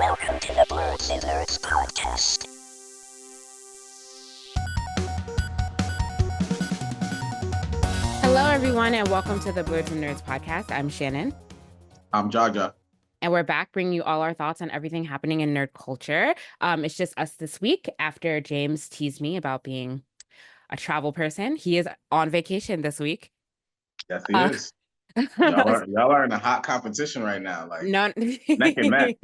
Welcome to the Blerdsnerds podcast. Hello, everyone, and welcome to the Blerdsnerds podcast. I'm Shannon. I'm Jaja. And we're back bringing you all our thoughts on everything happening in nerd culture. It's just us this week after James teased me about being a travel person. He is on vacation this week. Yes, he is. Y'all are in a hot competition right now, like neck and neck.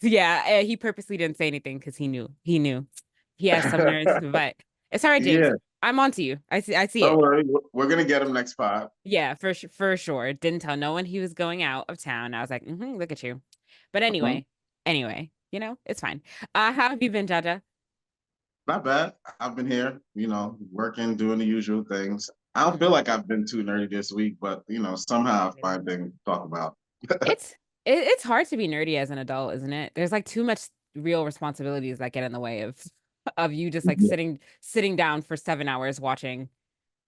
Yeah, he purposely didn't say anything because he knew. He has some nerds, but it's all right, James. Yeah. I'm on to you. I see Don't it. worry, we're gonna get him next pod. Yeah, for sure. Didn't tell no one he was going out of town. I was like, look at you. But anyway, it's fine. How have you been, Jaja? Not bad. I've been here, working, doing the usual things. I don't feel like I've been too nerdy this week, but somehow I find things to talk about. It's hard to be nerdy as an adult, isn't it? There's like too much real responsibilities that get in the way of you just like sitting down for 7 hours watching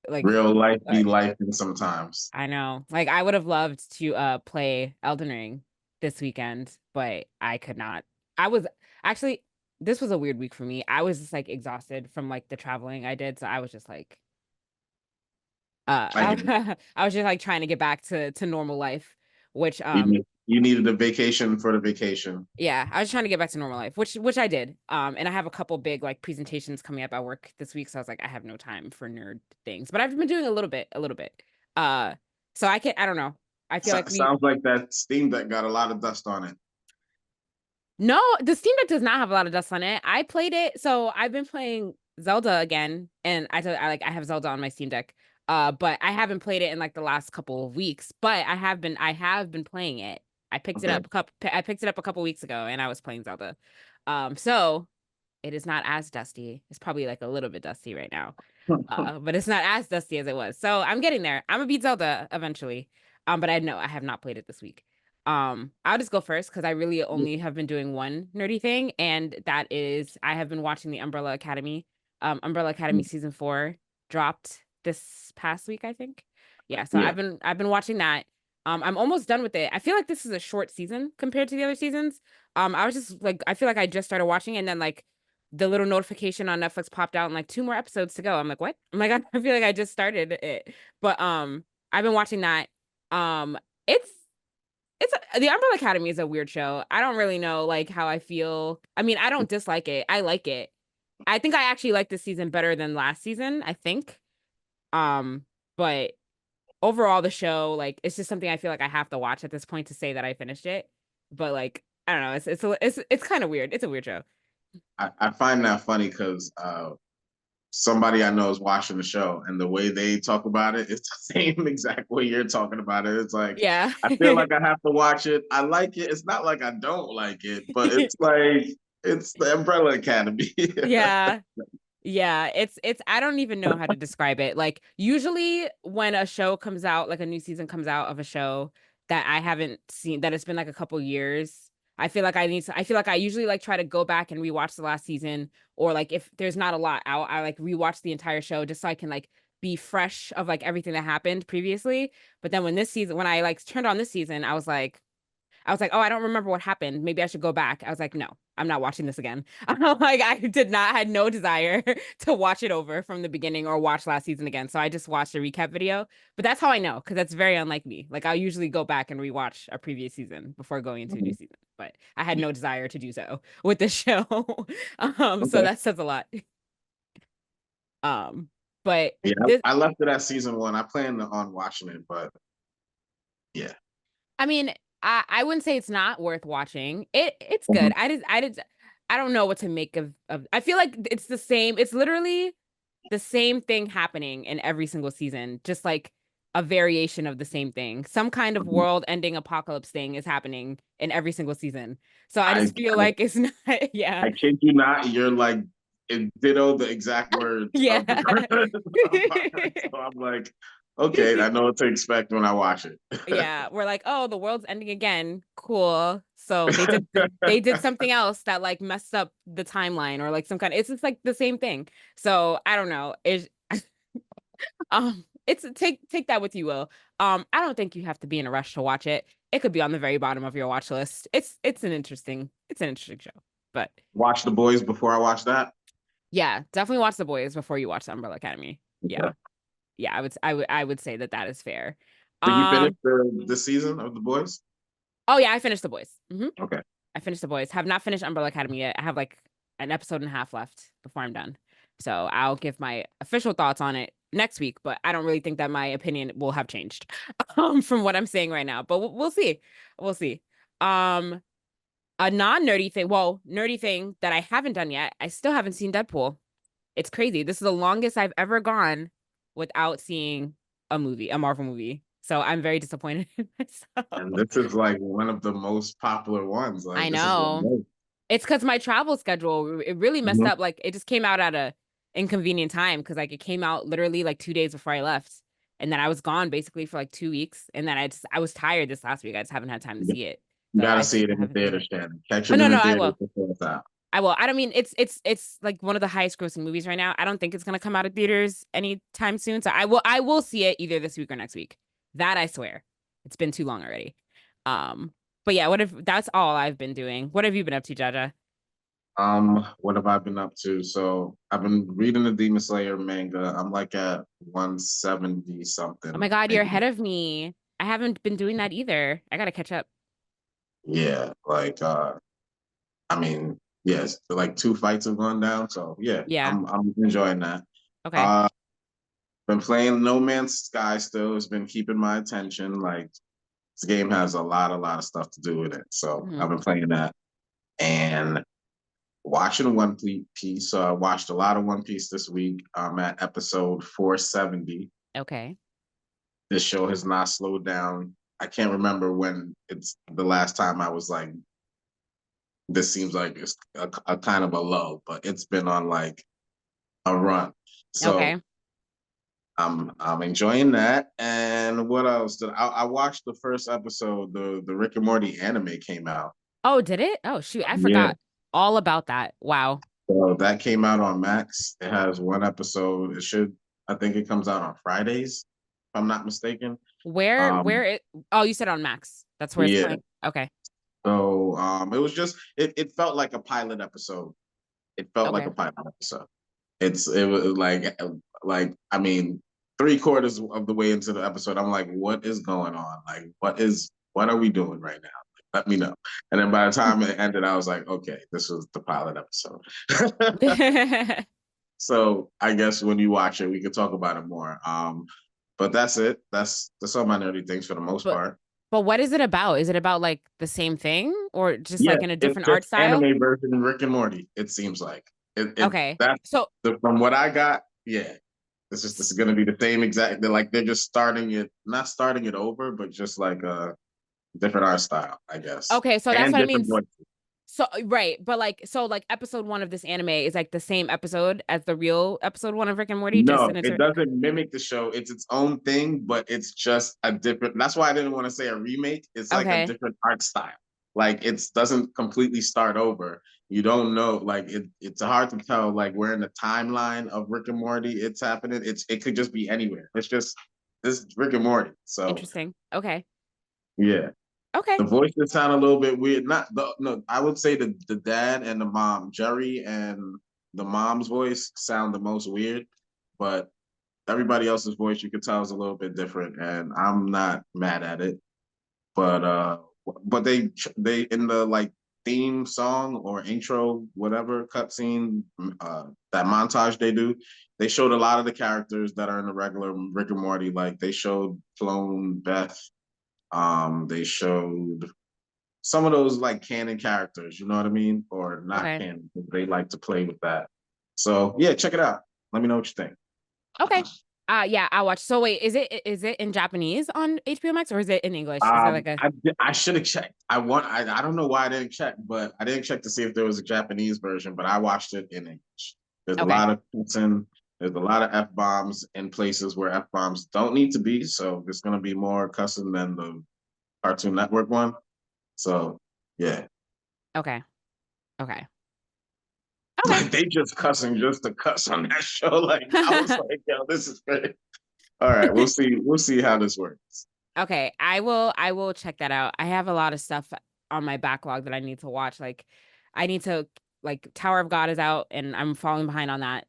like real life be life sometimes. I know. Like I would have loved to play Elden Ring this weekend, but I could not. This was a weird week for me. I was just like exhausted from like the traveling I did, so I was just like I was just like trying to get back to normal life, which you needed a vacation for the vacation. Yeah, I was trying to get back to normal life, which I did. And I have a couple big like presentations coming up at work this week, so I was like, I have no time for nerd things, but I've been doing a little bit. So I don't know. I feel like sounds like that Steam Deck got a lot of dust on it. No, the Steam Deck does not have a lot of dust on it. I played it, so I've been playing Zelda again, and I have Zelda on my Steam Deck. But I haven't played it in like the last couple of weeks. But I have been playing it. I picked it up a couple weeks ago, and I was playing Zelda. So it is not as dusty. It's probably like a little bit dusty right now, but it's not as dusty as it was. So I'm getting there. I'm gonna beat Zelda eventually. But I have not played it this week. I'll just go first because I really only have been doing one nerdy thing, and that is I have been watching the Umbrella Academy. Umbrella Academy season 4 dropped this past week, I think. Yeah, so I've been watching that. I'm almost done with it. I feel like this is a short season compared to the other seasons. I was just like, I feel like I just started watching, and then like the little notification on Netflix popped out and like 2 more episodes to go. I'm like, what? I'm like, I feel like I just started it. But I've been watching that. The Umbrella Academy is a weird show. I don't really know like how I feel. I mean, I don't dislike it. I like it. I think I actually like this season better than last season, I think. But overall the show, like, it's just something I feel like I have to watch at this point to say that I finished it. But like, I don't know, it's kind of weird. It's a weird show. I find that funny because somebody I know is watching the show, and the way they talk about it, it's the same exact way you're talking about it. It's like, yeah, I feel like I have to watch it. I like it. It's not like I don't like it, but it's like it's the Umbrella Academy. Yeah, it's I don't even know how to describe it. Like usually when a show comes out, like a new season comes out of a show that I haven't seen, that it's been like a couple years, I feel like I usually like try to go back and rewatch the last season, or like if there's not a lot out, I like rewatch the entire show just so I can like be fresh of like everything that happened previously. But then when I like turned on this season, I was like, oh, I don't remember what happened. Maybe I should go back. I was like, no, I'm not watching this again. Like I had no desire to watch it over from the beginning or watch last season again. So I just watched a recap video. But that's how I know, because that's very unlike me. Like I'll usually go back and rewatch a previous season before going into a new season. But I had no desire to do so with this show. So that says a lot. But yeah, I left it at season 1. I plan on watching it, but yeah. I mean, I wouldn't say it's not worth watching. It's good. I don't know what to make of I feel like it's the same. It's literally the same thing happening in every single season, just like a variation of the same thing. Some kind of world-ending apocalypse thing is happening in every single season. So I just feel like it's not. Yeah, I kid you not. You're like ditto the exact words. Yeah. So I'm like, okay, I know what to expect when I watch it. Yeah, we're like, oh, the world's ending again. Cool. So they did something else that like messed up the timeline, or like it's just like the same thing. So I don't know. It's take that with you will. I don't think you have to be in a rush to watch it. It could be on the very bottom of your watch list. It's an interesting it's an interesting show. But Watch The Boys before I watch that. yeah, definitely watch The Boys before you watch The Umbrella Academy. Yeah. Okay. Yeah, I would say that is fair. Did you finish the season of The Boys? Oh yeah, I finished The Boys. Okay. I finished The Boys. Have not finished Umbrella Academy yet. I have like an episode and a half left before I'm done. So I'll give my official thoughts on it next week, but I don't really think that my opinion will have changed from what I'm saying right now. But we'll see. We'll see. A non-nerdy thing, nerdy thing that I haven't done yet. I still haven't seen Deadpool. It's crazy. This is the longest I've ever gone without seeing a Marvel movie. So I'm very disappointed in myself. And this is like one of the most popular ones. Like I this is what know. It's because my travel schedule, it really messed up. Like it just came out at a inconvenient time because like it came out literally like 2 days before I left. And then I was gone basically for like 2 weeks. And then I was tired this last week. I just haven't had time to see it. You So gotta I see it in the haven't seen theater, it. Shannon. Catch Oh, it no, in the I theater will. before it's out. I will. I don't mean it's like one of the highest grossing movies right now. I don't think it's gonna come out of theaters anytime soon. So I will see it either this week or next week. That I swear. It's been too long already. But yeah, that's all I've been doing. What have you been up to, Jaja? What have I been up to? So I've been reading the Demon Slayer manga. I'm like at 170 something. Oh my God, you're ahead of me. I haven't been doing that either. I gotta catch up. Yeah, like I mean, yes, like 2 fights have gone down. So yeah, Yeah. I'm enjoying that. Okay. Been playing No Man's Sky still. It's been keeping my attention. Like this game has a lot of stuff to do with it. So I've been playing that and watching One Piece. So I watched a lot of One Piece this week. I'm at episode 470. Okay. This show has not slowed down. I can't remember when it's the last time I was like, this seems like it's a kind of a low, but it's been on like a run. So Okay. I'm enjoying that. And what else? I watched the first episode. The Rick and Morty anime came out. Oh, did it? Oh shoot, I Yeah. forgot all about that. Wow. So that came out on Max. It has 1 episode. I think it comes out on Fridays, if I'm not mistaken. Where it? Oh, you said on Max. That's where it's playing. Okay. So it was just it felt like a pilot episode. It felt like a pilot episode. It was like I mean 3/4 of the way into the episode, I'm like, what is going on? Like what are we doing right now? Let me know. And then by the time it ended, I was like, okay, this was the pilot episode. So I guess when you watch it, we can talk about it more. But that's it. That's all my nerdy things for the most part. But what is it about? Is it about like the same thing or just like in a different art style? Anime version of Rick and Morty, it seems like. Okay. From what I got, yeah. This is gonna be the same exact. They're just not starting it over, but just like a different art style, I guess. Okay, so that's what I mean. Voices. So right, but like episode 1 of this anime is like the same episode as the real episode 1 of Rick and Morty. No, it doesn't mimic the show. It's its own thing, but it's just a different. That's why I didn't want to say a remake. It's like a different art style. Like it doesn't completely start over. You don't know. Like it's hard to tell. Like where in the timeline of Rick and Morty it's happening. It could just be anywhere. This is Rick and Morty. So interesting. Okay. Yeah. Okay. The voices sound a little bit weird. I would say the dad and the mom, Jerry and the mom's voice sound the most weird, but everybody else's voice you could tell is a little bit different, and I'm not mad at it. But they in the like theme song or intro, whatever cutscene, that montage they showed a lot of the characters that are in the regular Rick and Morty. Like they showed Clone Beth. They showed some of those like canon characters, you know what I mean? Or not canon. They like to play with that. So yeah, check it out. Let me know what you think. Okay. Yeah, I'll watch. So wait, is it in Japanese on HBO Max or is it in English? Is there like I should have checked. I don't know why I didn't check, but I didn't check to see if there was a Japanese version, but I watched it in English. There's a lot of cussing. There's a lot of F-bombs in places where F-bombs don't need to be. So there's going to be more cussing than the Cartoon Network one. So, yeah. Okay. Like, they just cussing just to cuss on that show. Like, I was like, yo, this is great. All right, we'll see. We'll see how this works. Okay, I will check that out. I have a lot of stuff on my backlog that I need to watch. Like I need to like Tower of God is out, and I'm falling behind on that.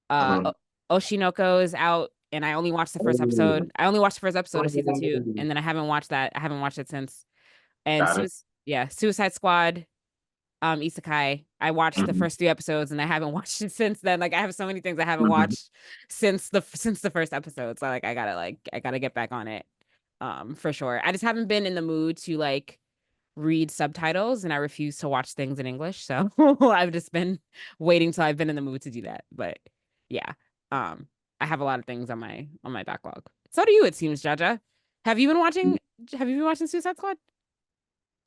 Uh-huh. Oshinoko is out, and I only watched the first Oh, episode. I only watched the first episode of season 2, and then I haven't watched that. I haven't watched it since. And got it. Suicide Squad, Isekai. I watched the Mhm. first 3 episodes, and I haven't watched it since then. Like I have so many things I haven't Mhm. watched since the first episode. So like I gotta get back on it. For sure. I just haven't been in the mood to like read subtitles, and I refuse to watch things in English. So I've just been waiting till I've been in the mood to do that. But yeah, I have a lot of things on my backlog. So do you, it seems, Jaja. Have you been watching? Have you been watching Suicide Squad?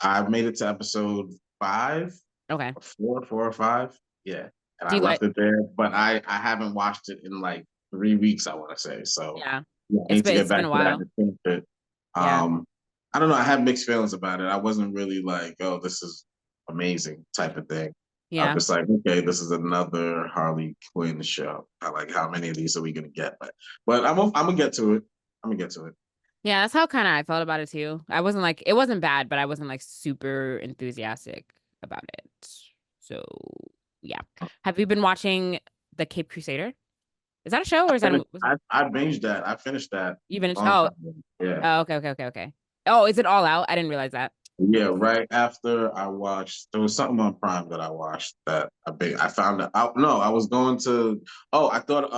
I made it to episode 5, Okay. or 4 or 5. Yeah, and Do I you like? left it there, but I haven't watched it in like 3 weeks, I want to say. So Yeah, yeah, I need to get it's back been a to that while. and finish it. Yeah, I don't know. I have mixed feelings about it. I wasn't really like, oh, this is amazing type of thing. I'm yeah, just like, okay, this is another Harley Quinn show. I like, how many of these are we gonna get? But I'm gonna get to it. I'm gonna get to it. yeah. That's how kind of I felt about it too. I wasn't like it wasn't bad, but I wasn't like super enthusiastic about it. So yeah. Have you been watching The Cape Crusader? Is that a show or is that a I binged that. I finished that you been long time ago. Yeah. okay. Oh, is it all out? I didn't realize that. Yeah, right after I watched, there was something on Prime that I watched that I found it out. No, I was going to. Oh, I thought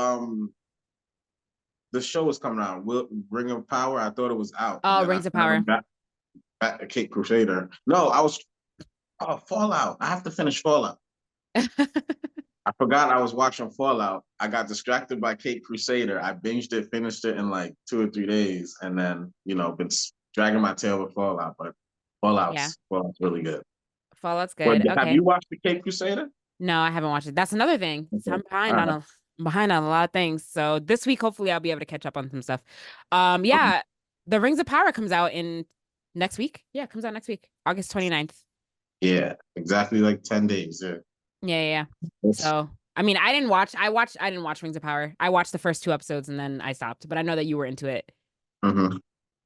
the show was coming out. Ring of Power. I thought it was out, and Oh, then I Rings of found Power. back to Cape Crusader. No, I was. Oh, Fallout. I have to finish Fallout. I forgot I was watching Fallout. I got distracted by Cape Crusader. I binged it, finished it in like 2 or 3 days, and then been dragging my tail with Fallout. But Yeah, Fallout's really good. Fallout's But good. have Okay. you watched the Cape Crusader? No, I haven't watched it. That's another thing. So Okay. I'm behind All on right. a lot of things. So this week, hopefully, I'll be able to catch up on some stuff. Okay. Yeah, the Rings of Power comes out in next week. Yeah, it comes out next week, August 29th. Yeah, exactly like 10 days. Yeah. Yeah. It's, So I mean, I didn't watch Rings of Power. I watched the first 2 episodes and then I stopped. But I know that you were into it. mhm.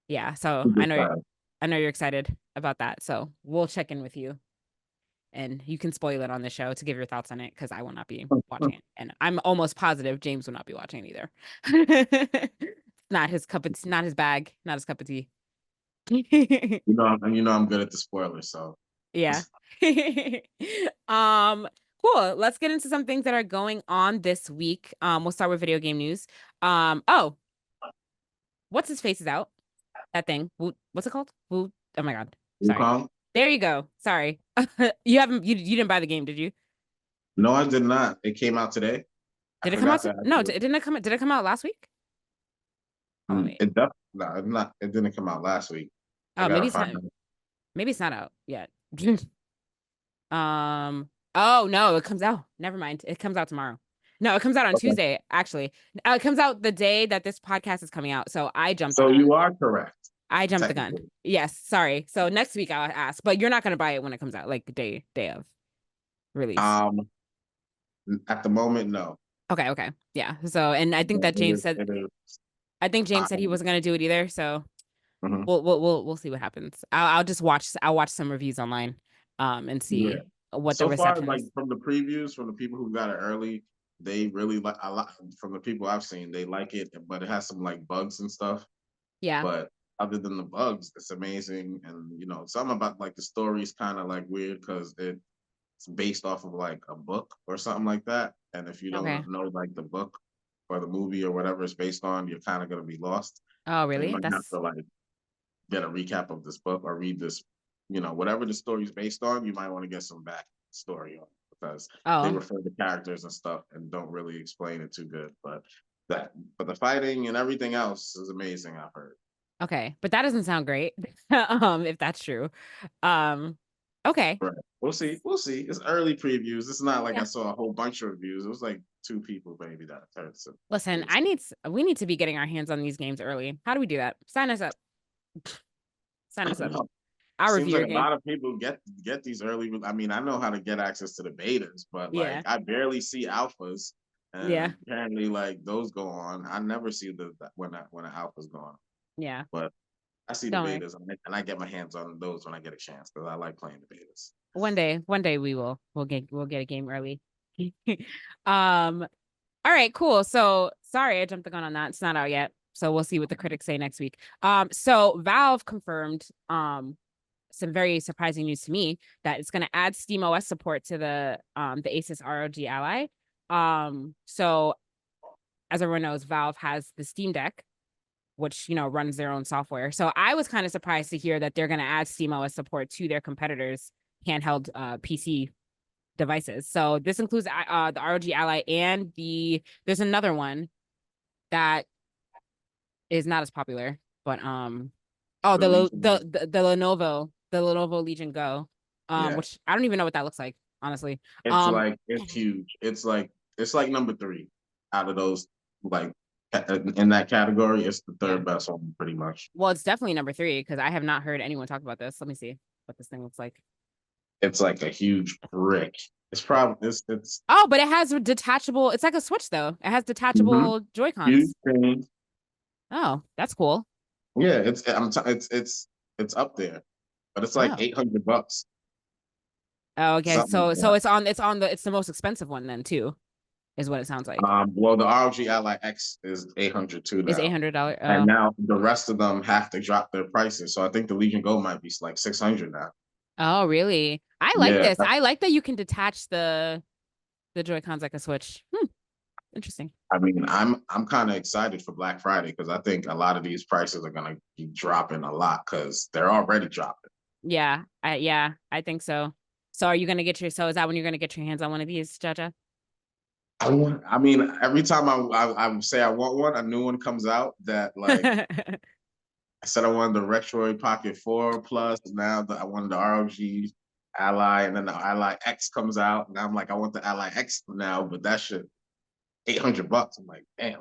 Yeah. So Super fast. I know you're excited about that. So we'll check in with you. And you can spoil it on the show to give your thoughts on it because I will not be watching it. And I'm almost positive James will not be watching it either. Not his cup of tea, not his bag, not his cup of tea. I'm good at the spoilers, so Yeah. um, cool. Let's get into some things that are going on this week. We'll start with video game news. Oh, what's his face is out. That thing. What's it called? Oh my God. Sorry. Wukong? There you go. Sorry. You didn't buy the game, did you? No, I did not. It came out today. I Did it come out? forgot that. No, did it come out last week? Oh wait. No, it's not. It didn't come out last week. I Oh, gotta find it. maybe it's not out yet. Oh no, it comes out. Never mind. It comes out tomorrow. No, it comes out on Okay. Tuesday, actually. It comes out the day that this podcast is coming out. So I jumped the So gun. you are correct. I jumped the gun. Technically. Yes, sorry. So next week I'll ask, but you're not gonna buy it when it comes out, like day of release. At the moment, no. Okay. Yeah. So and I think that James said I think James said he wasn't gonna do it either. So Mhm. we'll see what happens. I'll just watch some reviews online and see Yeah. what the So far, reception like is. from the previews, from the people who got it early, they really like a lot. From the people I've seen, they like it, but it has some like bugs and stuff. Yeah. But other than the bugs, it's amazing. And something about like the story is kind of like weird because it's based off of like a book or something like that. And if you Okay. don't know like the book or the movie or whatever it's based on, you're kind of gonna be lost. Oh, So you really? might have to like get a recap of this book or read this, whatever the story is based on, you might want to get some back story on it because they Oh, refer to characters and stuff and don't really explain it too good. But the fighting and everything else is amazing, I've heard. okay. But that doesn't sound great. If that's true. Okay. Right. We'll see. We'll see. It's early previews. It's not like I Yeah. saw a whole bunch of reviews. It was like 2 people maybe that heard some. Listen, we need to be getting our hands on these games early. How do we do that? Sign us up. Sign us up. I'll Seems review like your a game. lot of people get these early. I mean, I know how to get access to the betas, but Yeah. like I barely see alphas, and Yeah. apparently like those go on. I never see when the alphas go on. Yeah. But I see the Don't worry. betas, and I get my hands on those when I get a chance because I like playing the betas. One day we'll get a game early. um, all right, cool. So sorry, I jumped the gun on that. It's not out yet. So we'll see what the critics say next week. So Valve confirmed some very surprising news to me that it's gonna add SteamOS support to the Asus ROG Ally. So as everyone knows, Valve has the Steam Deck, which runs their own software. So I was kind of surprised to hear that they're gonna add SteamOS support to their competitors' handheld PC devices. So this includes the ROG Ally and there's another one that is not as popular, but the Lenovo Legion Go, Yeah. which I don't even know what that looks like, honestly. It's huge. It's like number 3 out of those, like, in that category. It's the third best one, pretty much. Well, it's definitely number 3 because I have not heard anyone talk about this. Let me see what this thing looks like. It's like a huge brick. It's probably it's. Oh, but it has detachable. It's like a Switch though. It has detachable Joy-Cons. Huge screen. Oh, that's cool. Yeah, it's up there, but it's like $800. Oh, okay. Something So like it's the most expensive one then too, is what it sounds like. Well, the ROG Ally X is $800 too now. Is $800. And now the rest of them have to drop their prices. So I think the Legion Go might be like $600 now. Oh, really? I like this. I like that you can detach the Joy-Cons like a Switch. Interesting. I mean, I'm kind of excited for Black Friday because I think a lot of these prices are gonna be dropping a lot because they're already dropping. Yeah, I think so. So are you gonna get is that when you're gonna get your hands on one of these, Jaja? I mean, every time I say I want one, a new one comes out that, like, I said I wanted the Retroid Pocket 4 Plus. Now that I wanted the ROG Ally, and then the Ally X comes out, and I'm like, I want the Ally X now, but that shit $800. I'm like, damn. If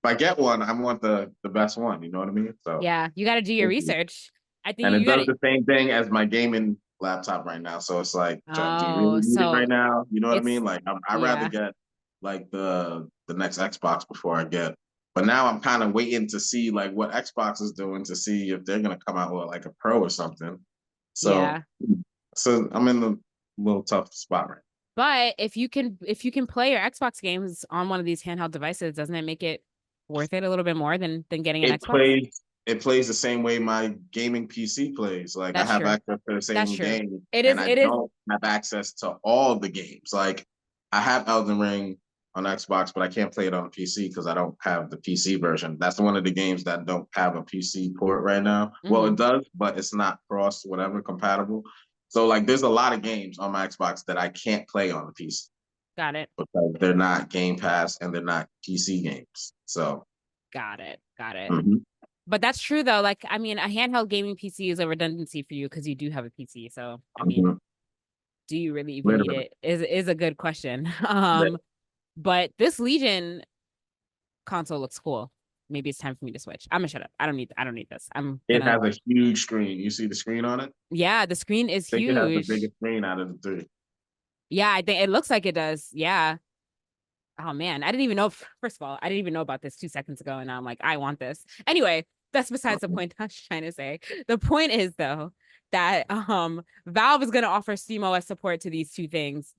I get one, I want the best one. You know what I mean? So yeah, you got to do your research. I think and it does the same thing as my gaming laptop right now. So it's like, do you really need it right now? You know what I mean? Like, I'd rather get like the next Xbox before I get. But now I'm kind of waiting to see like what Xbox is doing to see if they're gonna come out with like a Pro or something. So I'm in the little tough spot right now. But if you can play your Xbox games on one of these handheld devices, doesn't it make it worth it a little bit more than getting an Xbox? It plays the same way my gaming PC plays. Like, I have access to the same game, and I don't have access to all the games. Like, I have Elden Ring on Xbox, but I can't play it on PC because I don't have the PC version. That's one of the games that don't have a PC port right now. Well, it does, but it's not cross whatever compatible. So, like, there's a lot of games on my Xbox that I can't play on the PC. Got it. Because they're not Game Pass and they're not PC games. So. Got it. Mm-hmm. But that's true though. Like, I mean, a handheld gaming PC is a redundancy for you because you do have a PC. So, I mean, do you really even need it? Is a good question. But this Legion console looks cool. Maybe it's time for me to switch. I'm gonna shut up. I don't need this. It has a huge screen. You see the screen on it? Yeah, the screen is huge. It has the biggest screen out of the 3. Yeah, I think it looks like it does. Yeah. Oh man, I didn't even know. First of all, I didn't even know about this 2 seconds ago, and now I'm like, I want this. Anyway, that's besides the point I was trying to say. The point is though that Valve is gonna offer SteamOS support to these 2 things.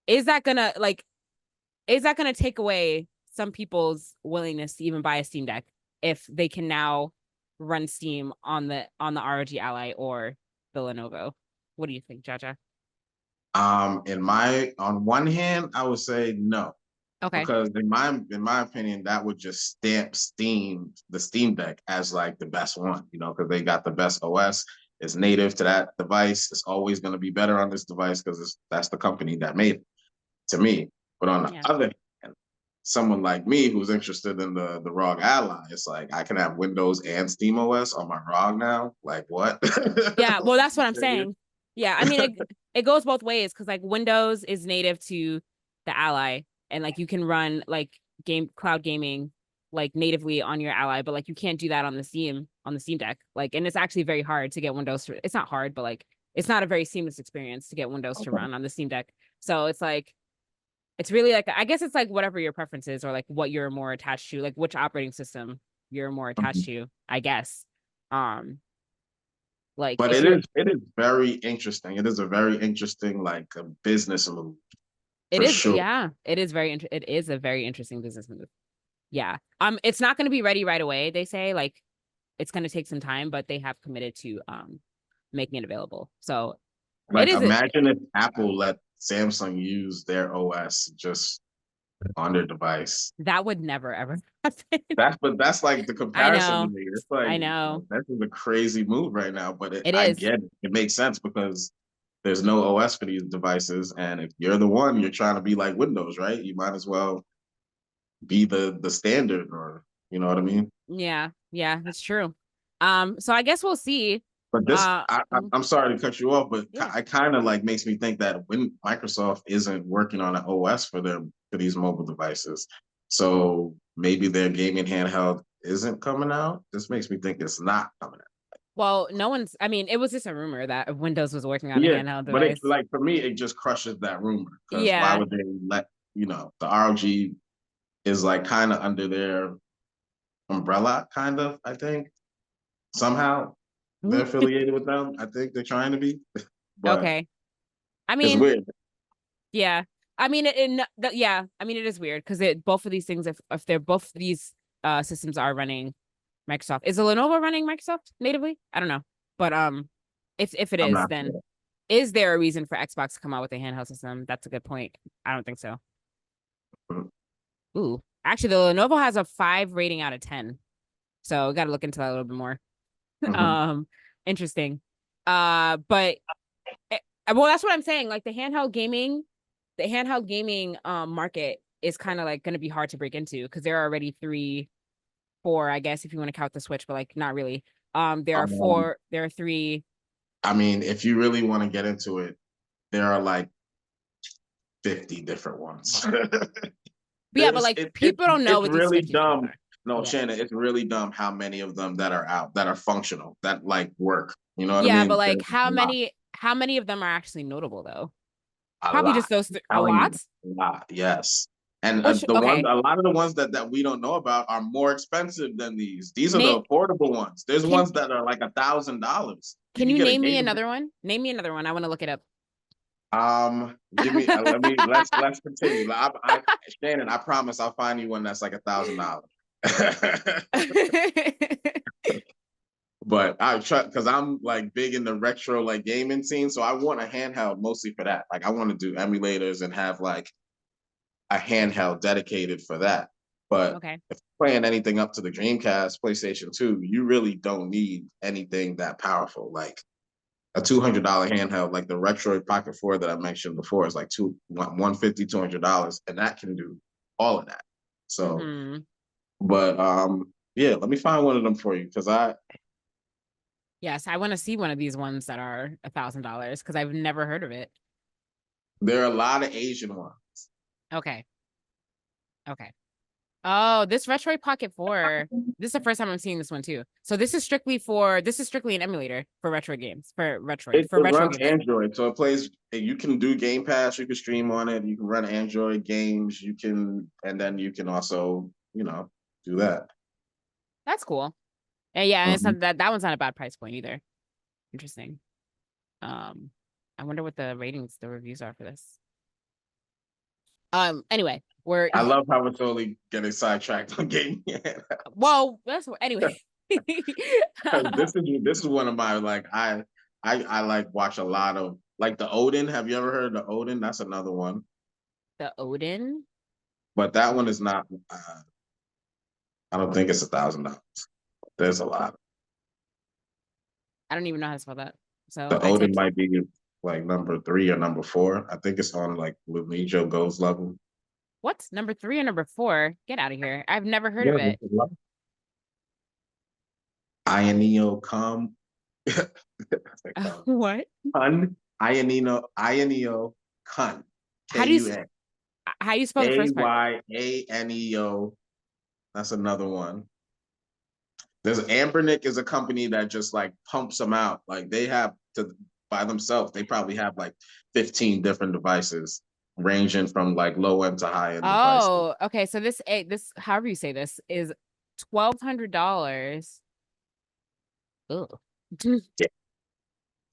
Is that gonna take away some people's willingness to even buy a Steam Deck if they can now run Steam on the ROG Ally or the Lenovo? What do you think, Jaja? On one hand, I would say no. Okay. Because in my opinion, that would just stamp the Steam Deck as like the best one, because they got the best OS. It's native to that device. It's always going to be better on this device because that's the company that made it, to me. But on the other hand, someone like me who's interested in the ROG Ally, it's like I can have Windows and SteamOS on my ROG now. Like, what? Yeah, well, that's what I'm saying. Yeah, I mean, it goes both ways because like Windows is native to the Ally, and like you can run like cloud gaming like natively on your Ally, but like you can't do that on the Steam Deck. Like, and it's actually very hard to get Windows to. It's not hard, but like it's not a very seamless experience to get Windows to run on the Steam Deck. So it's like, it's really like, I guess it's like whatever your preference is or like what you're more attached to, like which operating system you're more attached to, I guess. Like But if you're it is very interesting. It is a very interesting like a business move it for is sure. yeah, it is it is a very interesting business move. Yeah. It's not going to be ready right away, they say. Like it's going to take some time, but they have committed to making it available. So it Like is imagine if Apple let Samsung use their OS just on their device. that would never ever happen. That's like the I comparison to know. me. It's like I know. this is a crazy move right now, but It I is. get it. It makes sense because there's no OS for these devices, and if you're the one, you're trying to be like Windows, right? You might as well be the standard, or you know what I mean. Yeah. Yeah, that's true. So I guess we'll see. But this, Mm, I'm sorry to cut you off, but yeah. I kind of like makes me think that when Microsoft isn't working on an OS for these mobile devices, so maybe their gaming handheld isn't coming out. This makes me think it's not coming out. Well, no one's I mean, it was just a rumor that Windows was working on a Yeah, handheld but it device. like for me, it just crushes that rumor because why Yeah. would they let the ROG is like kind of under their umbrella, kind of. I think somehow they're affiliated with them. I think they're trying to be, but Okay. I it's mean, weird. yeah. I mean, yeah. I mean, it is weird because both of these things, if they're both of these systems are running Microsoft, is the Lenovo running Microsoft natively? I don't know, but if it I'm is, not then sure. is there a reason for Xbox to come out with a handheld system? That's a good point. I don't think so. Mhm. Ooh, actually, the Lenovo has a 5 rating out of 10, so we got to look into that a little bit more. Mhm. um, interesting. But well, that's what I'm saying. Like the handheld gaming market is kind of like going to be hard to break into because there are already 3, 4, I guess, if you want to count the Switch, but like not really. Um, There are 3. I mean, if you really want to get into it, there are like 50 different ones. But yeah, but like people don't know It's what these really 50 things dumb. are. No, Yeah. Shannon, it's really dumb how many of them that are out that are functional that like work. You know what I Yeah, but mean? like There's how many of them are actually notable though? a Probably just lot. those a Telling you, lot. a lot. Yes. And Which okay. a lot of the ones that we don't know about are more expensive than these. These are Name the affordable ones. There's can ones that are like $1,000. You can can you get a name me gaming. another one? Name me another one. I want to look it up. Give me. Let's continue. Shannon, I promise I'll find you one that's like $1,000. But I try because I'm like big in the retro like gaming scene, so I want a handheld mostly for that. Like I want to do emulators and have like a handheld dedicated for that. But Okay. if you're playing anything up to the Dreamcast, PlayStation 2, you really don't need anything that powerful. Like a $200 handheld, like the Retro Pocket 4 that I mentioned before, is like $150, $200, and that can do all of that. So, Mm-hmm. but yeah, let me find one of them for you because Yes, I want to see one of these ones that are $1,000 because I've never heard of it. there are a lot of Asian ones. Okay. Okay. Oh, this Retroid Pocket 4. This is the first time I'm seeing this one too. So this is strictly an emulator for retro games, It for retro runs games. Android, so it plays. You can do Game Pass. You can stream on it. You can run Android games. And then you can also, do that. That's cool. And yeah, and it's Mhm. not that one's not a bad price point either. Interesting. Um, I wonder what the reviews are for this. Anyway, I love how it's only getting sidetracked on gaming. well, that's anyway. This is one of my like I like watch a lot of like the Odin. Have you ever heard of the Odin? That's another one, The Odin. but that one is not. I don't think it's $1,000. There's a lot. I don't even know how to spell that. So The I Odin typed might be like number 3 or number 4. I think it's on like Lumijo Goes level. what? Number 3 or number 4? Get out of here. I've never heard of Yeah, it. Ionio Com. What? Kun. Ionio Kun. How do you Kun. how do you spell the first part? Ayaneo. That's another one. There's Ambernick is a company that just like pumps them out. Like they have to by themselves. They probably have like 15 different devices, ranging from like low end to high end devices. Oh, okay. So this however you say this is $1,200. Ugh.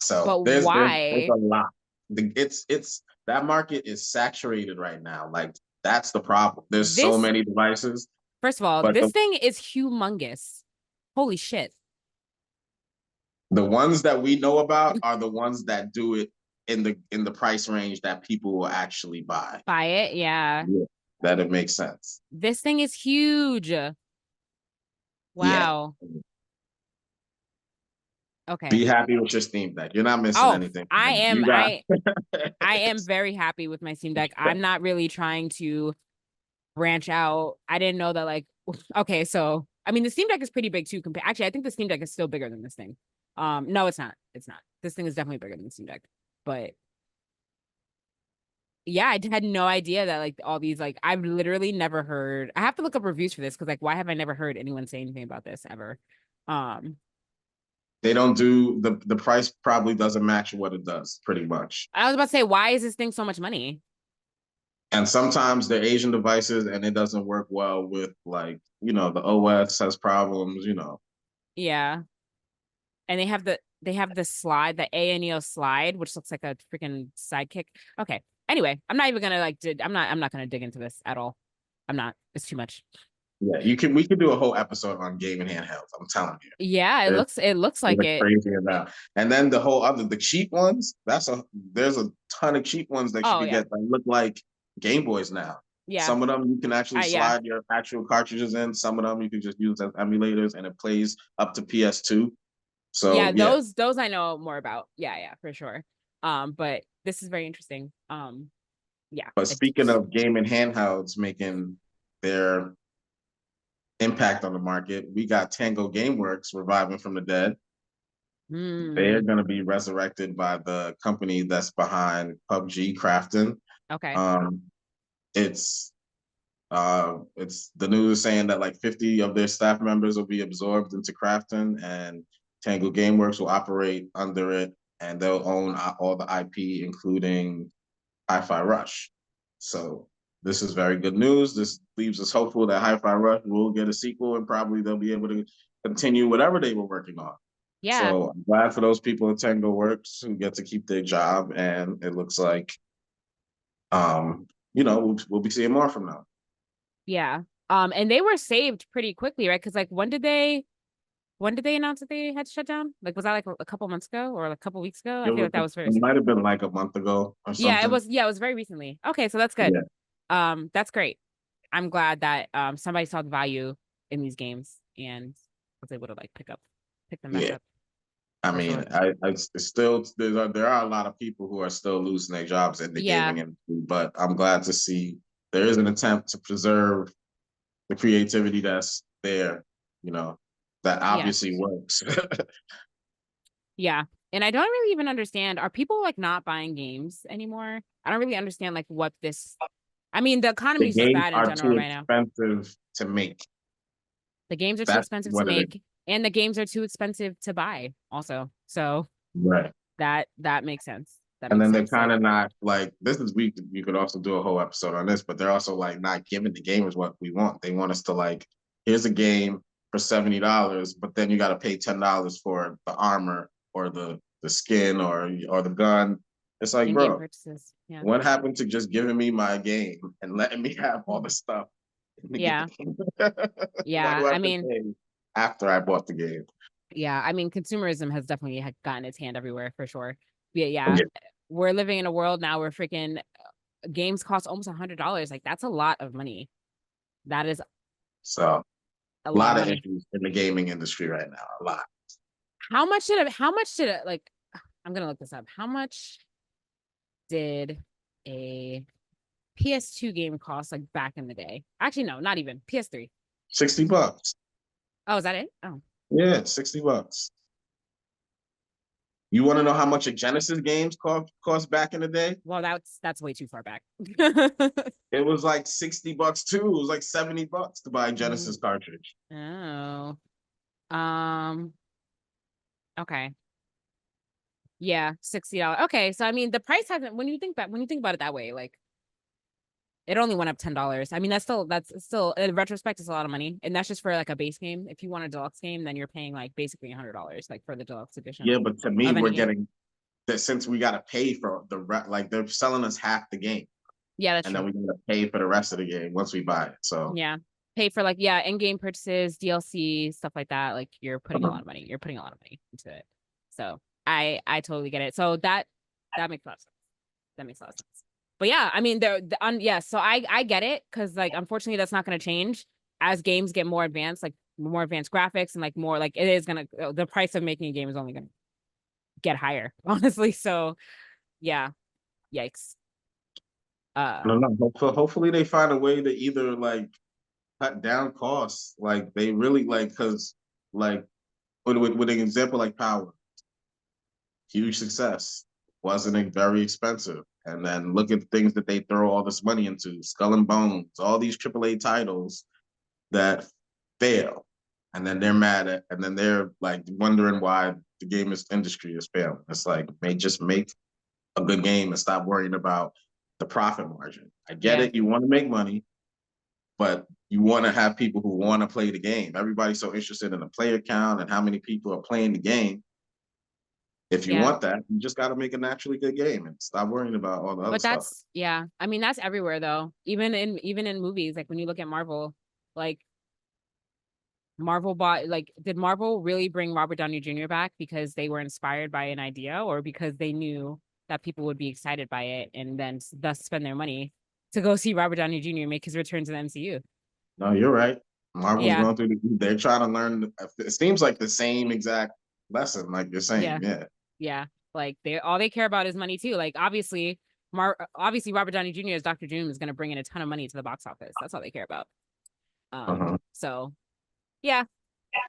So But there's why? a lot. It's that market is saturated right now. Like that's the problem. There's so This, many devices, first of all, but this thing is humongous. Holy shit. the ones that we know about are the ones that do it in the price range that people will actually buy. Buy it, yeah. Yeah, that it makes sense. This thing is huge. Yeah. Wow. Okay. Be happy with your Steam Deck. You're not missing Oh, anything. I am. You got I am very happy with my Steam Deck. I'm not really trying to branch out. I didn't know that, like, okay, so I mean the Steam Deck is pretty big too. Actually, I think the Steam Deck is still bigger than this thing. No, it's not. It's not. This thing is definitely bigger than the Steam Deck. But yeah, I had no idea that like all these, like, I've literally never heard. I have to look up reviews for this because like why have I never heard anyone say anything about this ever? They don't do the price probably doesn't match what it does, pretty much. I was about to say, why is this thing so much money? And sometimes they're Asian devices and it doesn't work well with like, the OS has problems, Yeah. And they have the slide, the ANEO slide, which looks like a freaking sidekick. Okay. Anyway, I'm not even gonna like I'm not gonna dig into this at all. I'm not. It's too much. Yeah, we could do a whole episode on gaming handhelds. I'm telling you. Yeah, it looks like it. Crazy about. And then the cheap ones, there's a ton of cheap ones that you Oh can yeah. get that look like Game Boys now. Yeah. Some of them you can actually Yeah. slide your actual cartridges in. Some of them you can just use as emulators and it plays up to PS2. So yeah, those I know more about. Yeah, for sure. But this is very interesting. Yeah. But speaking of gaming handhelds making their impact on the market, we got Tango Gameworks reviving from the dead. They're going to be resurrected by the company that's behind PUBG Crafton. Okay. It's the news saying that like 50 of their staff members will be absorbed into Crafton, and Tango Gameworks will operate under it, and they'll own all the IP, including Hi-Fi Rush. So this is very good news. This leaves us hopeful that Hi-Fi Rush will get a sequel, and probably they'll be able to continue whatever they were working on. Yeah. So I'm glad for those people at Tango Works who get to keep their job, and it looks like, we'll be seeing more from them. Yeah. And they were saved pretty quickly, right? Because like when did they announce that they had to shut down? Like was that like a couple months ago or a couple weeks ago? I feel like that was very. It might have been like a month ago or something. Yeah, it was. Yeah, it was very recently. Okay, so that's good. Yeah. That's great. I'm glad that somebody saw the value in these games and was able to like pick them back up. I mean, sure. I still there are a lot of people who are still losing their jobs in the gaming industry, but I'm glad to see there is an attempt to preserve the creativity that's there, that obviously works. Yeah. And I don't really even understand, are people like not buying games anymore? I don't really understand like what this, I mean, the economy is just bad in general right now. Expensive to make. The games are too expensive to make, and the games are too expensive to buy also. So right. That makes sense. And then they're kind of not like, you could also do a whole episode on this, but they're also like not giving the gamers what we want. They want us to like, here's a game for $70, but then you got to pay $10 for the armor or the skin or the gun. It's like, bro, what happened to just giving me my game and letting me have all the stuff in the game? Yeah. I mean, after I bought the game. Yeah, I mean, consumerism has definitely gotten its hand everywhere for sure. Yeah. We're living in a world now where freaking games cost almost $100. Like that's a lot of money. That is so a lot of issues in the gaming industry right now. A lot. How much did it like? I'm gonna look this up. How much did a PS2 game cost like back in the day? Actually, no, not even PS3. $60. Oh, is that it? Oh. Yeah, $60. You want to know how much a Genesis games cost back in the day? Well, that's way too far back. It was like $60 too. It was like $70 to buy a Genesis cartridge. Oh. Okay. Yeah, $60. Okay, so I mean the price hasn't, when you think about it that way, like It only went up $10. I mean, that's still in retrospect, it's a lot of money, and that's just for like a base game. If you want a deluxe game, then you're paying like basically $100 like for the deluxe edition. Yeah, but to me, of any we're game. getting that since we got to pay for like they're selling us half the game, Yeah, that's and true. then we got to pay for the rest of the game once we buy it. So Yeah, pay for like in-game purchases, DLC, stuff like that. Like you're putting a lot of money. You're putting a lot of money into it. So I totally get it. So that makes a lot of sense. That makes a lot of sense. But yeah, I mean, so I get it because like unfortunately that's not going to change as games get more advanced, like more advanced graphics and like more like it is gonna the price of making a game is only gonna get higher, honestly. So yeah, yikes. I don't know. Hopefully they find a way to either like cut down costs, like they really like because like with an example like Power, huge success, wasn't very expensive. And then look at the things that they throw all this money into, Skull and Bones, all these AAA titles that fail. And then they're mad at, and then they're like wondering why the game industry is failing. It's like, they just make a good game and stop worrying about the profit margin. I get it. You want to make money, but you want to have people who want to play the game. Everybody's so interested in the player count and how many people are playing the game. If you want that, you just got to make a naturally good game and stop worrying about all the other stuff. I mean, that's everywhere though. Even in movies, like when you look at Marvel, like did Marvel really bring Robert Downey Jr. back because they were inspired by an idea or because they knew that people would be excited by it and then thus spend their money to go see Robert Downey Jr. make his return to the MCU? No, you're right. Marvel's going through they're trying to learn. It seems like the same exact lesson, like you're saying. Yeah. Like all they care about is money too. Like obviously Robert Downey Jr. as Dr. Doom is going to bring in a ton of money to the box office. That's all they care about. So yeah,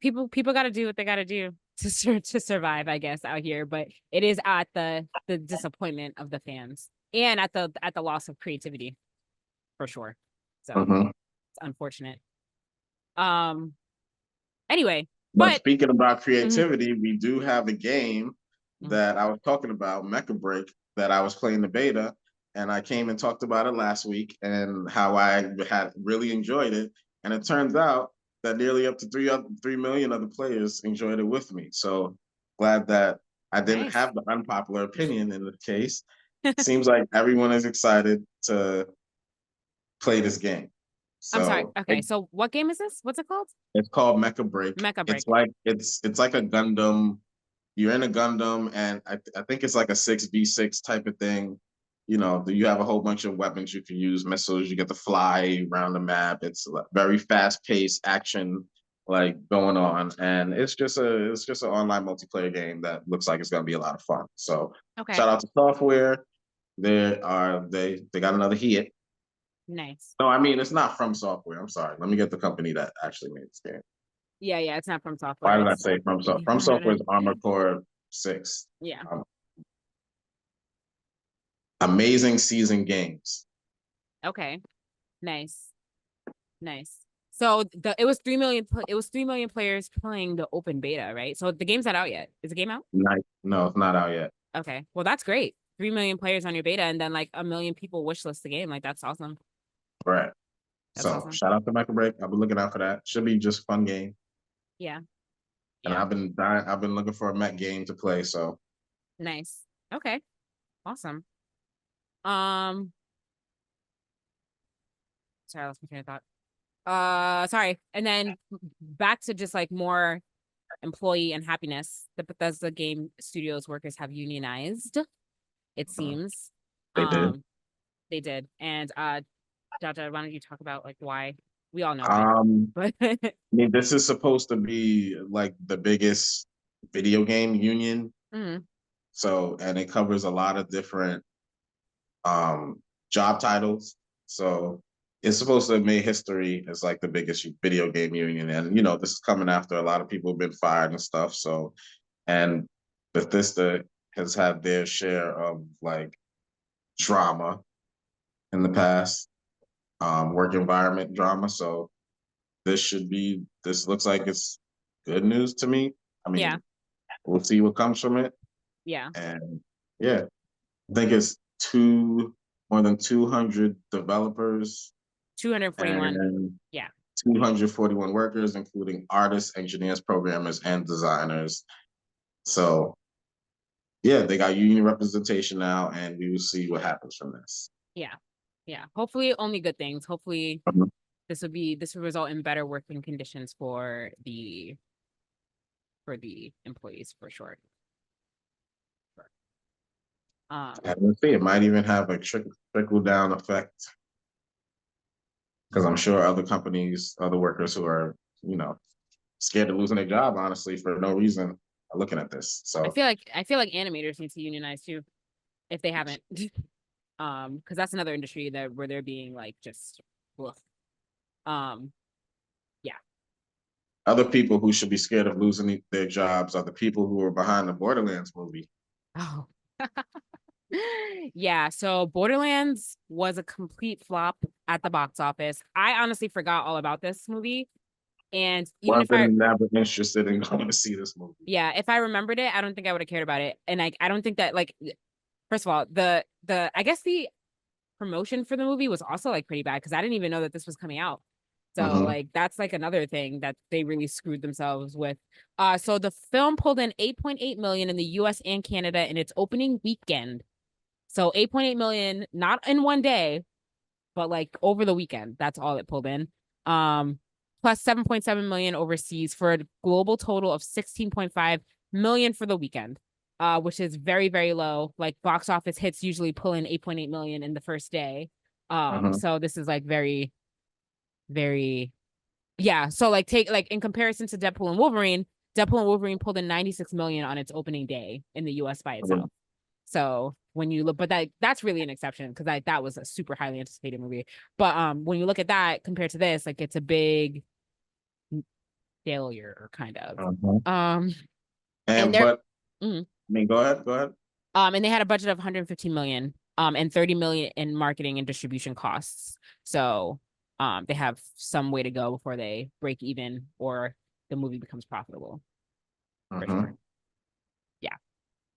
people got to do what they got to do to survive, I guess, out here. But it is at the disappointment of the fans and at the loss of creativity, for sure. So it's unfortunate. Anyway, but speaking about creativity, we do have a game that I was talking about, Mecha Break, that I was playing the beta, and I came and talked about it last week and how I had really enjoyed it. And it turns out that nearly up to 3 million other players enjoyed it with me. So glad that I didn't have the unpopular opinion in the case. Seems like everyone is excited to play this game. So, I'm sorry. Okay, so what game is this? What's it called? It's called Mecha Break. Mecha Break. It's like a Gundam. You're in a Gundam, and I think it's like a 6v6 type of thing. You know, you have a whole bunch of weapons you can use, missiles. You get to fly around the map. It's very fast-paced action, like going on, and it's just an online multiplayer game that looks like it's gonna be a lot of fun. So, shout out to Software. They got another hit. Nice. No, I mean it's not From Software. I'm sorry. Let me get the company that actually made this game. Yeah, it's not From Software. Why did I say From Software? From Software is Armored Core 6. Yeah. Amazing Season Games. Okay. Nice. So it was 3 million. It was 3 million players playing the open beta, right? So the game's not out yet. Is the game out? No, it's not out yet. Okay. Well, that's great. 3 million players on your beta, and then like 1 million people wishlist the game. Like that's awesome. Right. That's awesome. Shout out to Mecha Break. I've been looking out for that. Should be just a fun game. Yeah. And I've been looking for a mech game to play. So nice. Okay. Awesome. Sorry, I lost my train of thought. Sorry. And then back to just like more employee and happiness. The Bethesda game studios workers have unionized, it seems. They did. And Jaja, why don't you talk about like why? We all know but I mean, this is supposed to be like the biggest video game union. So, and it covers a lot of different job titles. So it's supposed to have made history as like the biggest video game union. And, you know, this is coming after a lot of people have been fired and stuff. So, and Bethesda has had their share of like drama in the past, work environment drama. So this looks like it's good news to me. I mean, we'll see what comes from it. Yeah. And yeah, I think it's 2 more than 200 developers 241. and Yeah. 241 workers, including artists, engineers, programmers, and designers. So, yeah, they got union representation now, and we will see what happens from this. Yeah. Yeah. Hopefully only good things. Hopefully Mhm. this will result in better working conditions for the employees for sure. And we'll see. It might even have a trickle down effect, because I'm sure other companies, other workers who are, scared of losing their job, honestly, for no reason, are looking at this. So I feel like animators need to unionize too, if they haven't. Because that's another industry where they're being like just ugh. Yeah. other people who should be scared of losing their jobs are the people who were behind the Borderlands movie. Oh. Yeah, so Borderlands was a complete flop at the box office. I honestly forgot all about this movie. And even if I never interested in going to see this movie. Yeah, if I remembered it, I don't think I would have cared about it. And I don't think that, like, first of all, the I guess the promotion for the movie was also like pretty bad because I didn't even know that this was coming out. So like that's like another thing that they really screwed themselves with. So the film pulled in 8.8 million in the US and Canada in its opening weekend. So 8.8 million, not in one day, but like over the weekend. That's all it pulled in. Plus 7.7 million overseas for a global total of 16.5 million for the weekend. Which is very, very low. Like box office hits usually pull in 8.8 million in the first day. So this is like very, very, yeah. So like take like in comparison to Deadpool and Wolverine pulled in 96 million on its opening day in the US by itself. So when you look, but that's really an exception because that was a super highly anticipated movie. But when you look at that compared to this, like it's a big failure kind of. I mean, go ahead. And they had a budget of 115 million, and 30 million in marketing and distribution costs. So, they have some way to go before they break even or the movie becomes profitable. For sure. Yeah.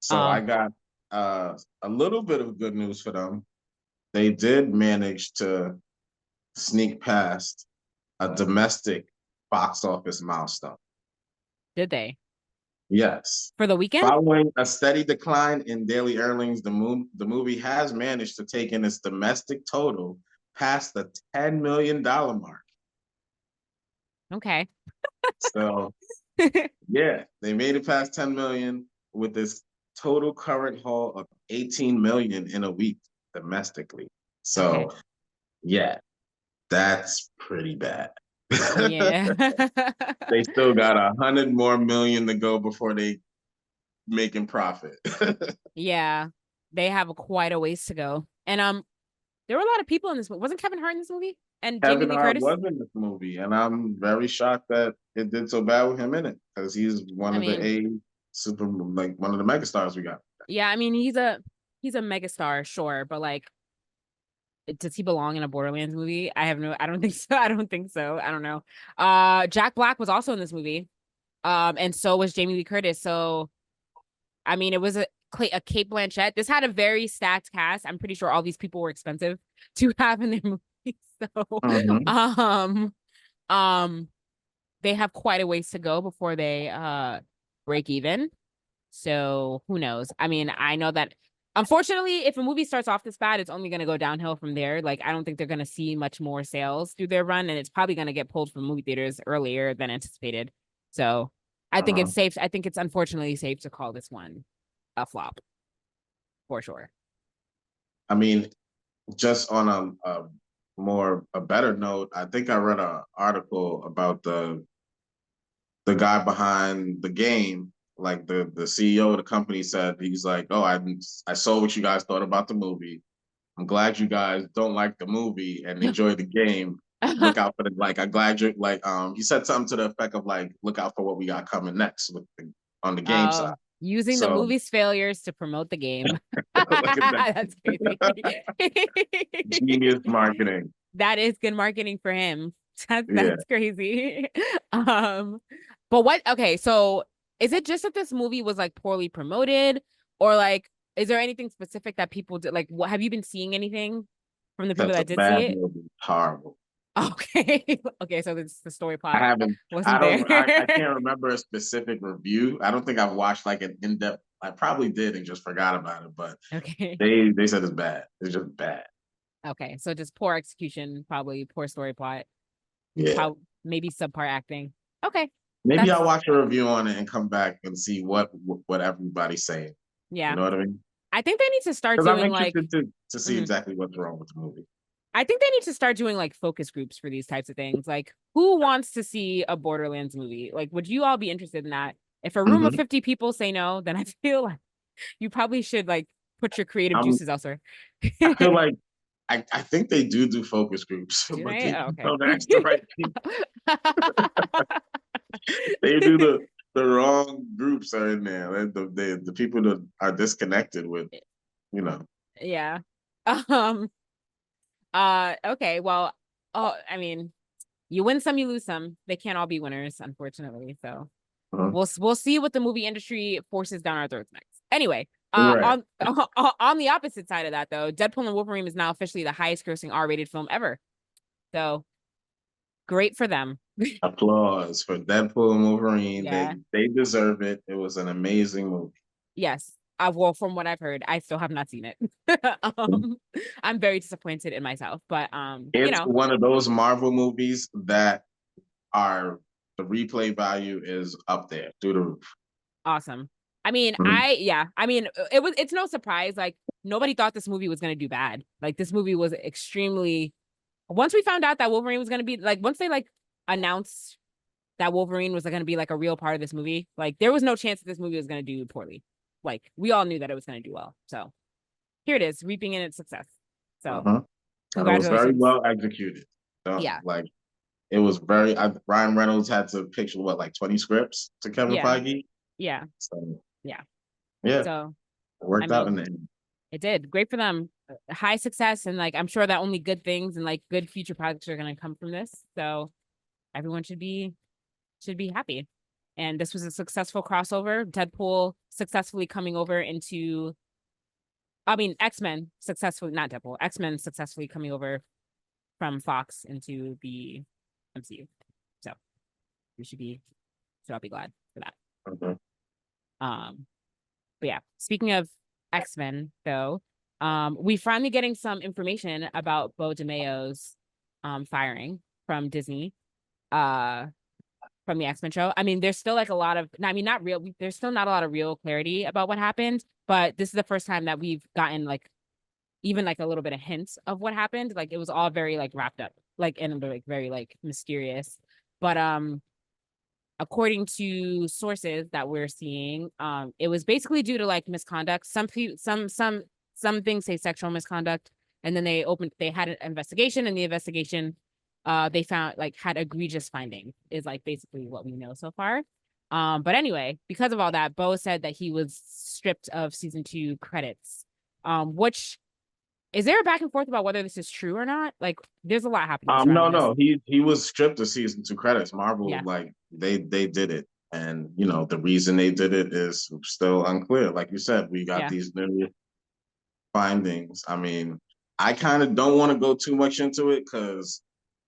So I got a little bit of good news for them. They did manage to sneak past a domestic box office milestone. Did they? Yes. For the weekend? Following a steady decline in daily earnings, the movie has managed to take in its domestic total past the $10 million mark. Okay. So, yeah, they made it past 10 million with this total current haul of 18 million in a week domestically. So, yeah, that's pretty bad. Yeah. They still got 100 more million to go before they making profit. Yeah, they have quite a ways to go. And there were a lot of people in this movie. Wasn't Kevin Hart in this movie? And Jamie Lee Curtis was in this movie, and I'm very shocked that it did so bad with him in it because he's one of the megastars we got. Yeah, I mean he's a megastar, sure, but like, does he belong in a Borderlands movie? I don't think so. I don't think so. I don't know. Jack Black was also in this movie. And so was Jamie Lee Curtis. So, I mean, it was a Cate Blanchett. This had a very stacked cast. I'm pretty sure all these people were expensive to have in their movie. So, they have quite a ways to go before they break even. So who knows? I mean, I know that unfortunately, if a movie starts off this bad, it's only going to go downhill from there. Like, I don't think they're going to see much more sales through their run, and it's probably going to get pulled from movie theaters earlier than anticipated. So I think it's safe. I think it's unfortunately safe to call this one a flop for sure. I mean, just on a better note, I think I read an article about the guy behind the game. Like the CEO of the company said, he's like, "Oh, I saw what you guys thought about the movie. I'm glad you guys don't like the movie and enjoy the game. Look out for the I'm glad you're like." He said something to the effect of like, "Look out for what we got coming next on the game side." Using the movie's failures to promote the game. Look at that. That's crazy. Genius marketing. That is good marketing for him. That's crazy. But okay, so is it just that this movie was like poorly promoted, or like Is there anything specific that people did? Like, what have you been seeing anything from the people That's a that did see bad it? movie. Horrible. Okay. Okay, so the story I plot haven't. I wasn't don't. I there. can't remember a specific review. I don't think I've watched like an in depth. I probably did and just forgot about it. But Okay. they said it's bad. It's just bad. Okay, so just poor execution, probably poor story plot, Yeah. maybe subpar acting. Okay, Maybe that's I'll watch a review on it and come back and see what everybody's saying. You yeah. know what I mean? I think they need to start Because I'm doing like interested to see mhm. exactly what's wrong with the movie. I think they need to start doing like focus groups for these types of things. Like, who wants to see a Borderlands movie? Like, would you all be interested in that? If a room of Mm-hmm. 50 people say no, then I feel like you probably should like put your creative I'm. juices elsewhere. I feel like I think they do focus groups, Do but they? people Oh, okay. don't ask the right people. They do the wrong groups are in there. And the people that are disconnected with, you know. Yeah. Um. Okay. Well. Oh, I mean, you win some, you lose some. They can't all be winners, unfortunately. So Uh-huh. we'll see what the movie industry forces down our throats next. Anyway, Right. on the opposite side of that though, Deadpool and Wolverine is now officially the highest grossing R-rated film ever. So great for them. Applause for Deadpool and Wolverine. Yeah. They deserve it. It was an amazing movie. Yes. Well, from what I've heard, I still have not seen it. um, I'm very disappointed in myself, but It's one of those Marvel movies that are the replay value is up there through the roof. awesome. I mean, Mhm. I mean, it's no surprise. Like nobody thought this movie was gonna do bad. Like this movie was extremely once we found out that Wolverine was gonna be like once they like announced that Wolverine was gonna be like a real part of this movie, like there was no chance that this movie was gonna do poorly. Like we all knew that it was gonna do well. So here it is, reaping in its success. So Uh-huh. And it was very congratulations. well executed. Yeah. Like it was very. Ryan Reynolds had to picture what like 20 scripts to Kevin Yeah. Feige. Yeah. So Yeah. yeah, it So I worked out in mean, the end. it did. Great for them. High success and like I'm sure that only good things and like good future projects are gonna come from this. So everyone should be happy. And this was a successful crossover. Deadpool successfully coming over into X-Men successfully, not Deadpool, X-Men successfully coming over from Fox into the MCU. So we should all be glad for that. Mhm. But yeah, speaking of X-Men though, we finally getting some information about Beau DeMayo's firing from Disney. From the X-Men show. I mean, there's still like a lot of, I mean, not real, there's still not a lot of real clarity about what happened, but this is the first time that we've gotten like, even like a little bit of hints of what happened. Like it was all very like wrapped up, like, and like very like mysterious. But, according to sources that we're seeing, it was basically due to like misconduct. Some people, some things say sexual misconduct, and then they had an investigation, and the investigation they found like had egregious findings is like basically what we know so far. But anyway, because of all that, Beau said that he was stripped of season 2 credits. Which is there a back and forth about whether this is true or not? Like, there's a lot happening No, surrounding this. no, he was stripped of season 2 credits. Marvel, Yeah. like they did it, and you know the reason they did it is still unclear. Like you said, we got Yeah. these new findings. I mean, I kind of don't want to go too much into it because,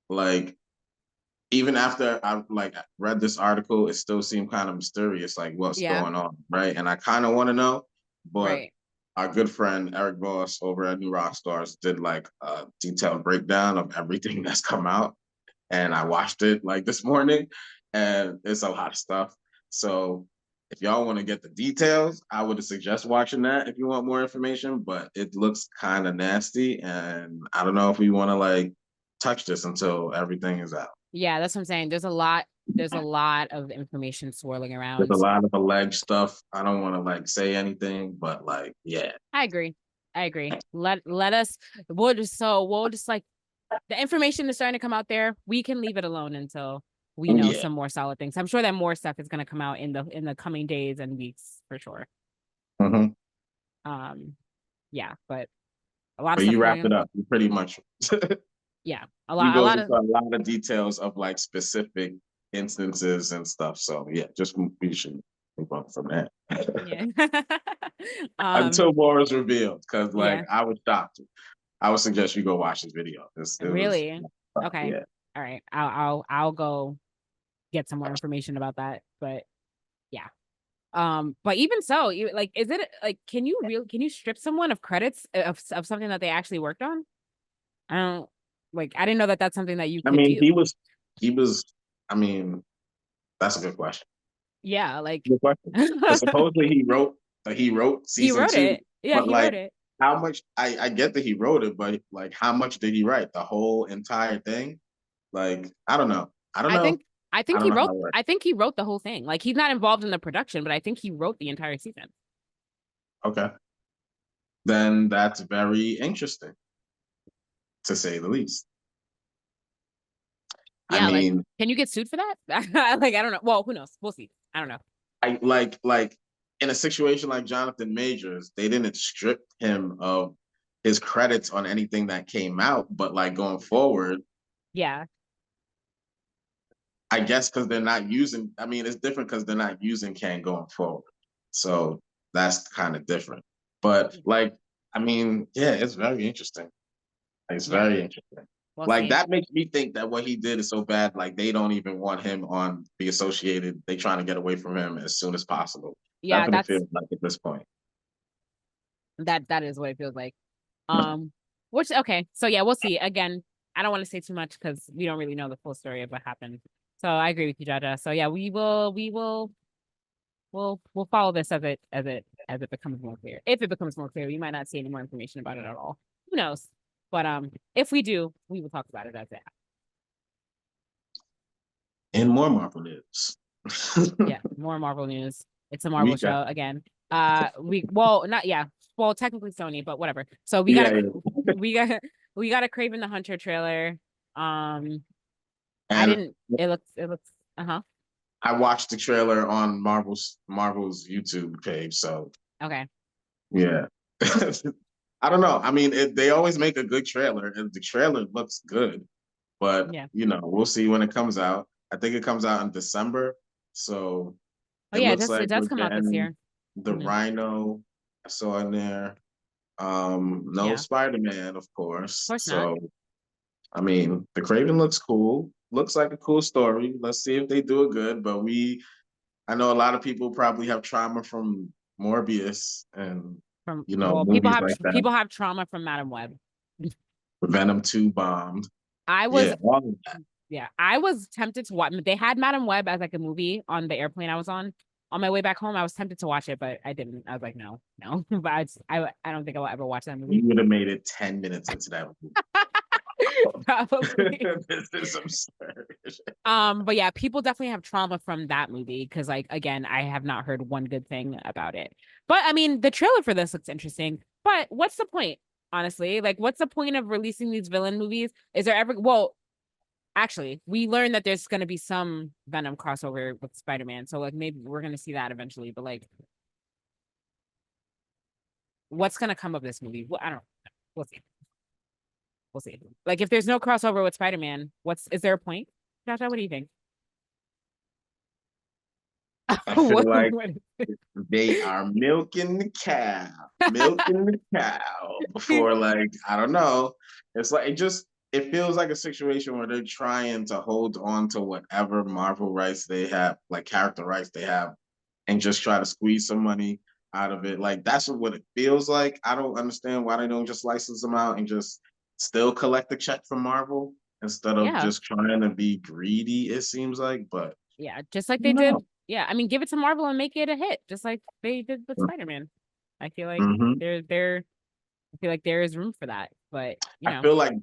like, even after I like read this article, it still seemed kind of mysterious, like what's Yeah. going on, right? And I kind of want to know, but Right. our good friend Eric Voss over at New Rockstars did like a detailed breakdown of everything that's come out, and I watched it like this morning, and it's a lot of stuff. So if y'all want to get the details, I would suggest watching that if you want more information. But it looks kind of nasty, and I don't know if we want to like touch this until everything is out. Yeah, that's what I'm saying. There's a lot of information swirling There's a around. lot of alleged stuff. I don't want to like say anything, but like, yeah. I agree. Let us we'll just like the information is starting to come out there. We can leave it alone until we know Yeah. some more solid things. I'm sure that more stuff is gonna come out in the coming days and weeks for sure. Mm-hmm. Yeah, but a lot of But stuff you going wrapped it on. up pretty much. Yeah, You a goes lot into of a lot of details of like specific instances and stuff. So yeah, just we should move on from that. yeah. Until more is revealed, because like yeah. I was shocked. I would suggest you go watch this video. It was Really? Okay. yeah. All right. I'll go get some more information about that. But yeah. But even so, like, is it like, can you strip someone of credits of something that they actually worked on? I don't like. I didn't know that that's something that you I could mean, do. he was. I mean, that's a good question. Yeah, like Good question. But supposedly he wrote he season wrote two, it. Yeah, but he wrote like it how much? I get that he wrote it, but like how much did he write? The whole entire thing? Like I don't know. I don't I know. think I I think don't he know wrote how it works. I think he wrote the whole thing. Like he's not involved in the production, but I think he wrote the entire season. Okay, then that's very interesting to say the least. I Yeah, like mean, can you get sued for that? Like I don't know. Well, who knows? We'll see. I don't know. I like in a situation like Jonathan Majors, they didn't strip him of his credits on anything that came out, but like going forward, Yeah. I guess because they're not using. I mean, it's different because they're not using Can going forward, so that's kind of different. But like, I mean, yeah, it's very interesting. It's Yeah. very interesting. We'll Like see. that makes me think that what he did is so bad. Like they don't even want him on the associated. They trying to get away from him as soon as possible. That's Yeah, what it feels like at this point. that is what it feels like. Which okay. So yeah, we'll see. Again, I don't want to say too much because we don't really know the full story of what happened. So I agree with you, Jaja. So yeah, we'll follow this as it becomes more clear. If it becomes more clear, we might not see any more information about it at all. Who knows? But if we do, we will talk about it as it And more Marvel news. yeah, more Marvel news. It's a We Marvel got show again. We well, not yeah. Well, technically Sony, but whatever. So we got yeah, a yeah. we got we got a Kraven the Hunter trailer. I And didn't. It looks. Uh-huh. I watched the trailer on Marvel's YouTube page, so Okay. yeah. I don't know. I mean, they always make a good trailer, and the trailer looks good. But Yeah. we'll see when it comes out. I think it comes out in December, so Oh it yeah, looks it like does we're come out this getting year. the Hmm. Rhino. I saw in there. No Yeah. Of Spider-Man, of course. course not. So I mean, the Craven looks cool. Looks like a cool story. Let's see if they do it good. But I know a lot of people probably have trauma from Morbius and People movies have like that. people have trauma from Madam Web. Venom 2 bombed. I was Yeah, all of that. Yeah, I was tempted to watch. They had Madam Web as like a movie on the airplane I was on. On my way back home, I was tempted to watch it, but I didn't. I was like, no, no. But I don't think I will ever watch that You movie. would have made it 10 minutes into that movie. Probably. This is absurd. But yeah, people definitely have trauma from that movie because, like, again, I have not heard one good thing about it. But I mean, the trailer for this looks interesting. But what's the point, honestly? Like, what's the point of releasing these villain movies? Is there ever well? Actually, we learned that there's going to be some Venom crossover with Spider-Man. So like maybe we're going to see that eventually, but like what's going to come of this movie? Well, I don't know. We'll see. We'll see. Like if there's no crossover with Spider-Man, is there a point? Joshua, what do you think? I feel what, like what they are milking the cow before, like, I don't know. It's like it feels like a situation where they're trying to hold on to whatever Marvel rights they have, like character rights they have, and just try to squeeze some money out of it. Like that's what it feels like. I don't understand why they don't just license them out and just still collect the check from Marvel instead of yeah. just trying to be greedy, it seems like. But Yeah, just like they did. no. Yeah, I mean give it to Marvel and make it a hit, just like they did with Spider-Man. I feel like Mm-hmm. I feel like there is room for that, but I feel like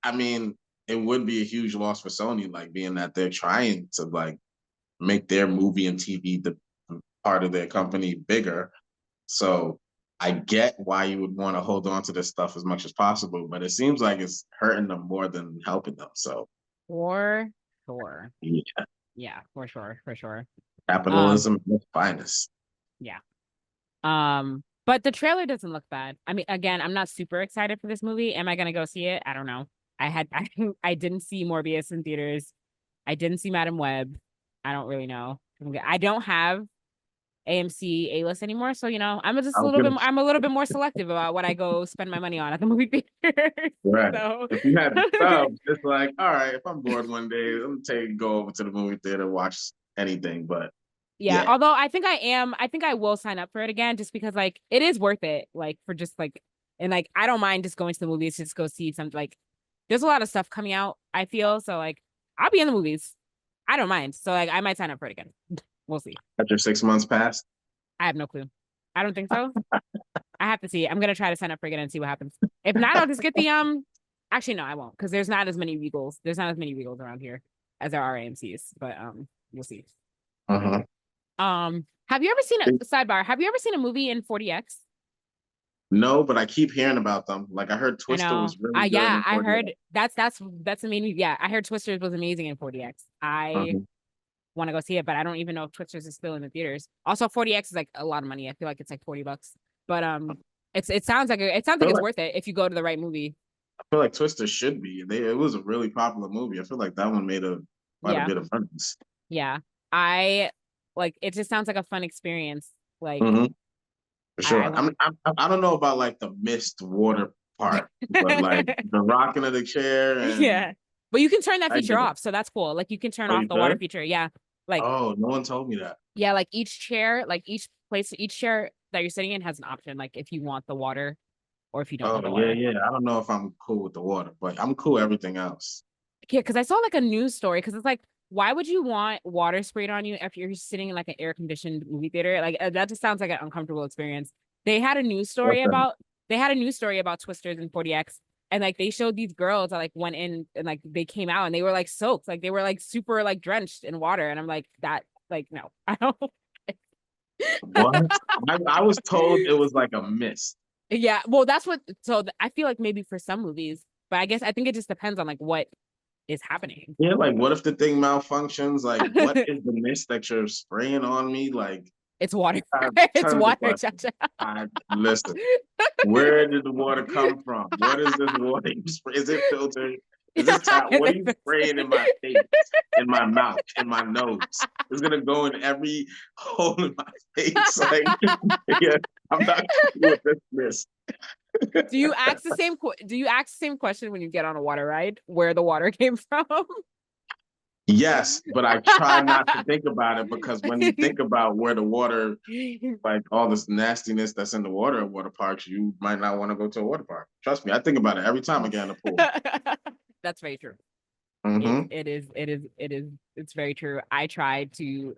I mean it would be a huge loss for Sony, like being that they're trying to like make their movie and TV the part of their company bigger. So I get why you would want to hold on to this stuff as much as possible, but it seems like it's hurting them more than helping them. So for sure. yeah, Yeah, for sure, for sure. capitalism at its finest. Yeah. But the trailer doesn't look bad. I mean, again, I'm not super excited for this movie. Am I gonna go see it? I don't know. I didn't see Morbius in theaters. I didn't see Madam Web. I don't really know. I don't have AMC A-list anymore. So, I'm just I a was little bit gonna more, I'm a little bit more selective about what I go spend my money on at the movie theater. right. So If you had the subs, it's like, all right, if I'm bored one day, I'm go over to the movie theater, watch anything. But yeah, yeah, although I think I will sign up for it again just because like it is worth it. Like for just like and like I don't mind just going to the movies to just go see something like there's a lot of stuff coming out, I feel. So like I'll be in the movies. I don't mind. So like I might sign up for it again. We'll see. after 6 months passed. I have no clue. I don't think so. I have to see. I'm gonna try to sign up for it again and see what happens. If not, I'll just get the actually no, I won't, because there's not as many Regals. There's not as many Regals around here as there are AMC's, but we'll see. Uh-huh. Have you ever seen a sidebar? Have you ever seen a movie in 40X? No, but I keep hearing about them. Like I heard I Twister know. was really good Yeah, in I 40. heard that's amazing. Yeah, I heard Twisters was amazing in 40X. I Uh-huh. want to go see it, but I don't even know if Twisters is still in the theaters. Also, 40X is like a lot of money. I feel like it's like $40. But it sounds like it's like, worth it if you go to the right movie. I feel like Twister should be. It was a really popular movie. I feel like that one made quite a Yeah. bit of money. Yeah. I like it just sounds like a fun experience. Like Mhm. For I sure. want I don't know about like the mist water part, but like the rocking of the chair and yeah. But you can turn that I feature get it. off, so that's cool. Like you can turn Oh, off you the water could? feature. Yeah. Like Oh, no one told me that. yeah, like each chair, like each chair that you're sitting in has an option, like if you want the water or if you don't Oh, want the yeah, water. yeah. I don't know if I'm cool with the water, but I'm cool with everything else. Yeah, because I saw like a news story because it's like, why would you want water sprayed on you if you're sitting in like an air conditioned movie theater? Like that just sounds like an uncomfortable experience. They had a news story Listen, about Twisters and 40X, and like they showed these girls that like went in and like they came out and they were like soaked, like they were like super like drenched in water, and I'm like that like no, I don't. what? I was told it was like a mist. Yeah, well, that's what. So I feel like maybe for some movies, but I think it just depends on like what is happening. Yeah, like what if the thing malfunctions? Like, what is the mist that you're spraying on me? Like, It's water. It's tons of water, questions. Chacha. I listen. Where did the water come from? What is this water you spray? Is it filtered? Is this tap? What are you spraying in my face, in my mouth, in my nose? It's gonna go in every hole in my face. Like, yeah, I'm not cool with this mist. Do you ask the same question when you get on a water ride, where the water came from? Yes, but I try not to think about it because when you think about where the water, like all this nastiness that's in the water at water parks, you might not want to go to a water park. Trust me, I think about it every time I get in the pool. That's very true. Mm-hmm. It's very true. I tried to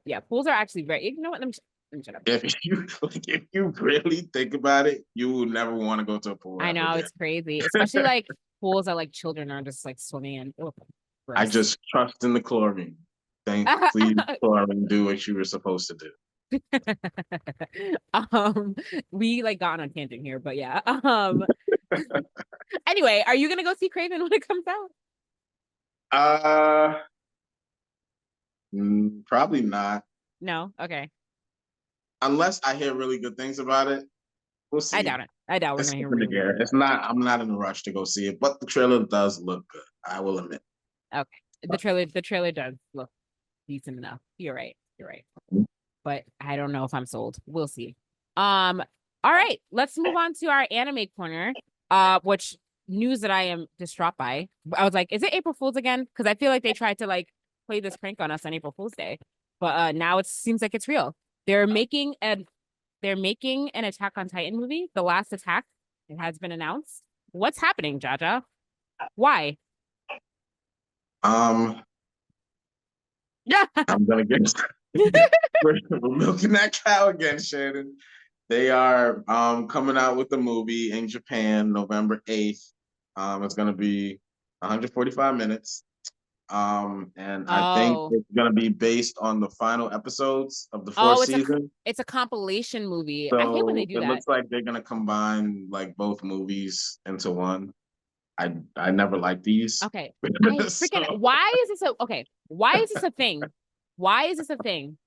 yeah, pools are actually very, you know what? Let me shut up. If you really think about it, you will never want to go to a pool. I know, again. it's crazy. Especially like pools that like children are just like swimming in. Oh, I gross. just trust in the chlorine. Please, chlorine, do what you were supposed to do. We like got on a tangent here, but yeah. Anyway, are you gonna go see Kraven when it comes out? Probably not. No? Okay. Unless I hear really good things about it. We'll see. I doubt it. I doubt we're It's gonna hear in the really air. It's not. I'm not in a rush to go see it, but the trailer does look good. I will admit. okay. The trailer does look decent enough. You're right. You're right. Mhm. But I don't know if I'm sold. We'll see. All right, let's move on to our anime corner. Which news that I am distraught by. I was like, is it April Fool's again? Because I feel like they tried to like play this prank on us on April Fool's Day. But now it seems like it's real. They're making an Attack on Titan movie, The Last Attack. It has been announced. What's happening, Jaja? Why? Yeah. I'm gonna get. we're milking that cow again, Shannon. They are coming out with the movie in Japan, November 8th. It's gonna be 145 minutes. And I think it's gonna be based on the final episodes of the fourth season. It's a compilation movie. I hate when they So do it that. looks like they're gonna combine like both movies into one. I never liked these. Okay. Why is this why is this a thing? Why is this a thing?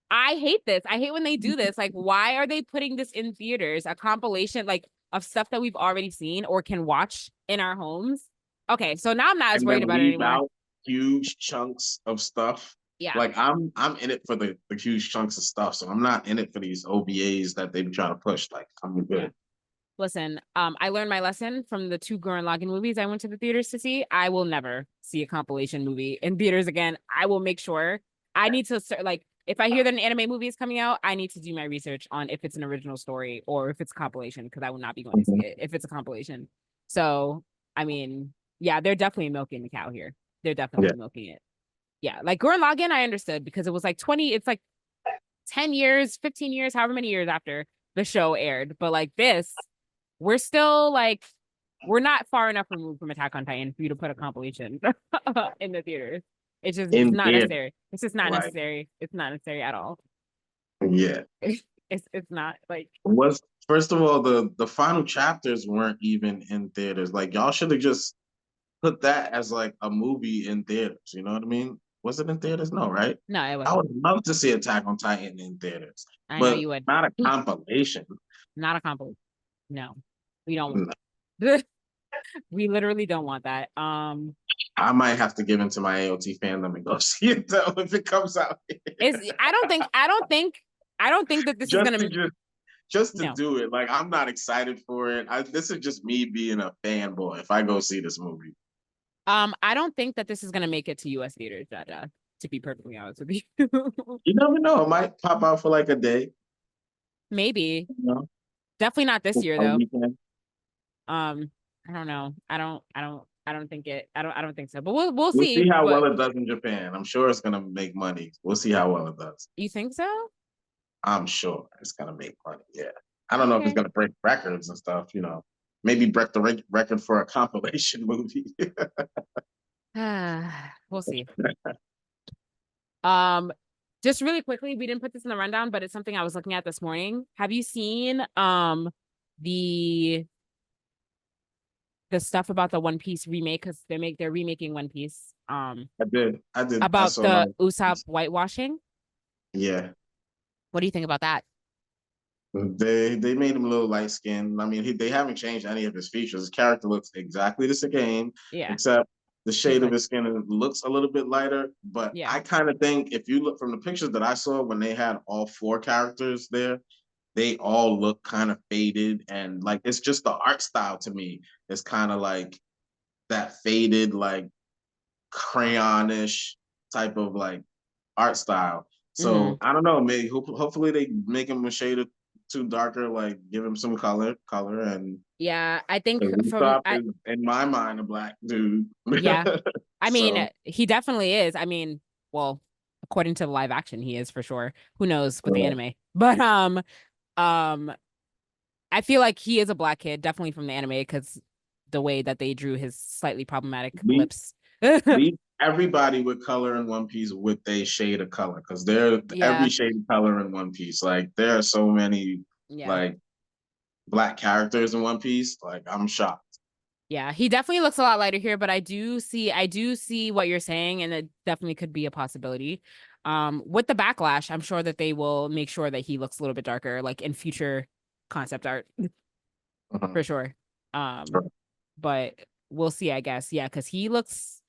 I hate this. I hate when they do this. Like, why are they putting this in theaters? A compilation like of stuff that we've already seen or can watch in our homes. Okay, so now I'm not as worried about it anymore. Out huge chunks of stuff. Yeah. Like I'm in it for the huge chunks of stuff, so I'm not in it for these OVAs that they try to push. Like I'm good. Yeah. Listen, I learned my lesson from the 2 Gurren Lagann movies I went to the theaters to see. I will never see a compilation movie in theaters again. I will make sure I need to like if I hear that an anime movie is coming out, I need to do my research on if it's an original story or if it's a compilation because I will not be going to see it if it's a compilation. So, I mean, yeah, they're definitely milking the cow here. They're definitely Yeah. milking it. Yeah, like Gurren Lagann, I understood because it was like 20, it's like 10 years, 15 years, however many years after the show aired. But like this, we're still like, we're not far enough removed from Attack on Titan for you to put a compilation in the theaters. It's In not there, necessary. It's just not like necessary. It's not necessary at all. yeah. It's not like Was first of all the final chapters weren't even in theaters. Like y'all should have just put that as like a movie in theaters. You know what I mean? Was it in theaters? No, right? no, it I wasn't. would love to see Attack on Titan in theaters, I know but you would. not a compilation. Not a compilation. No, we don't. No. We literally don't want that. I might have to give into my AOT fandom and go see it though if it comes out. Is I don't think that this is just gonna to just to no. do it. Like I'm not excited for it. This is just me being a fanboy. If I go see this movie, I don't think that this is gonna make it to US theaters, Jaja, to be perfectly honest with you. you never know. It might pop out for like a day. Maybe. You know, Definitely not this year a though. weekend. I don't know. I don't think it I don't think so. But we'll We'll see. see how But well it does in Japan. I'm sure it's gonna make money. We'll see how well it does. you think so? I'm sure it's gonna make money. Yeah. I don't know if it's Okay. gonna break records and stuff. You know, maybe break the record for a compilation movie. We'll see. Um, just really quickly, we didn't put this in the rundown, but it's something I was looking at this morning. Have you seen the stuff about the One Piece remake? Because they're remaking One Piece. I did. I About saw the no. Usopp whitewashing. Yeah. What do you think about that? They made him a little light skinned. I mean, they haven't changed any of his features. His character looks exactly the same, Yeah, except the he's shade of like, his skin looks a little bit lighter. But yeah, I kind of think if you look from the pictures that I saw when they had all 4 characters there, they all look kind of faded and like it's just the art style to me. It's kind of like that faded, like crayonish type of like art style. mm-hmm. So I don't know. Maybe hopefully they make him a shade of too darker, like give him some color, and Yeah. I think Usopp is in my mind a black dude. yeah, I mean, So he definitely is. I mean, well, according to the live action, he is for sure. Who knows with the anime? But I feel like he is a black kid, definitely from the anime, because the way that they drew his slightly problematic leave, lips. leave everybody with color in One Piece with a shade of color because they're Yeah, every shade of color in One Piece. Like there are so many yeah, like black characters in One Piece. Like I'm shocked. yeah. He definitely looks a lot lighter here, but I do see what you're saying, and it definitely could be a possibility. With the backlash, I'm sure that they will make sure that he looks a little bit darker, like in future concept art, Mhm. for sure. Sure. But we'll see, I guess. Yeah, because he looks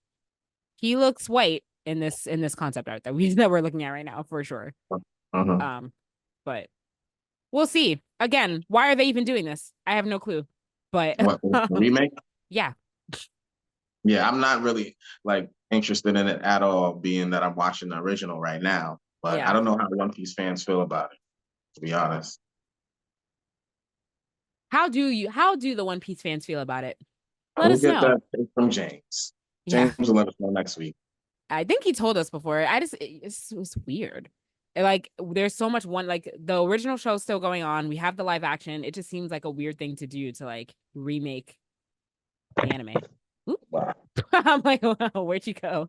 white in this concept art that we're looking at right now, for sure. Mhm. But we'll see. Again, why are they even doing this? I have no clue. But What the remake? yeah, Yeah, I'm not really like interested in it at all, being that I'm watching the original right now. But I yeah. don't know how One Piece fans feel about it, to be honest. How do the One Piece fans feel about it? Let We'll us get know. that from James. Yeah. James will let us know next week. I think he told us before. It's weird. Like there's so much like the original show's still going on. We have the live action. It just seems like a weird thing to do to like remake the anime. Oop. Wow. I'm like, wow, where'd you go?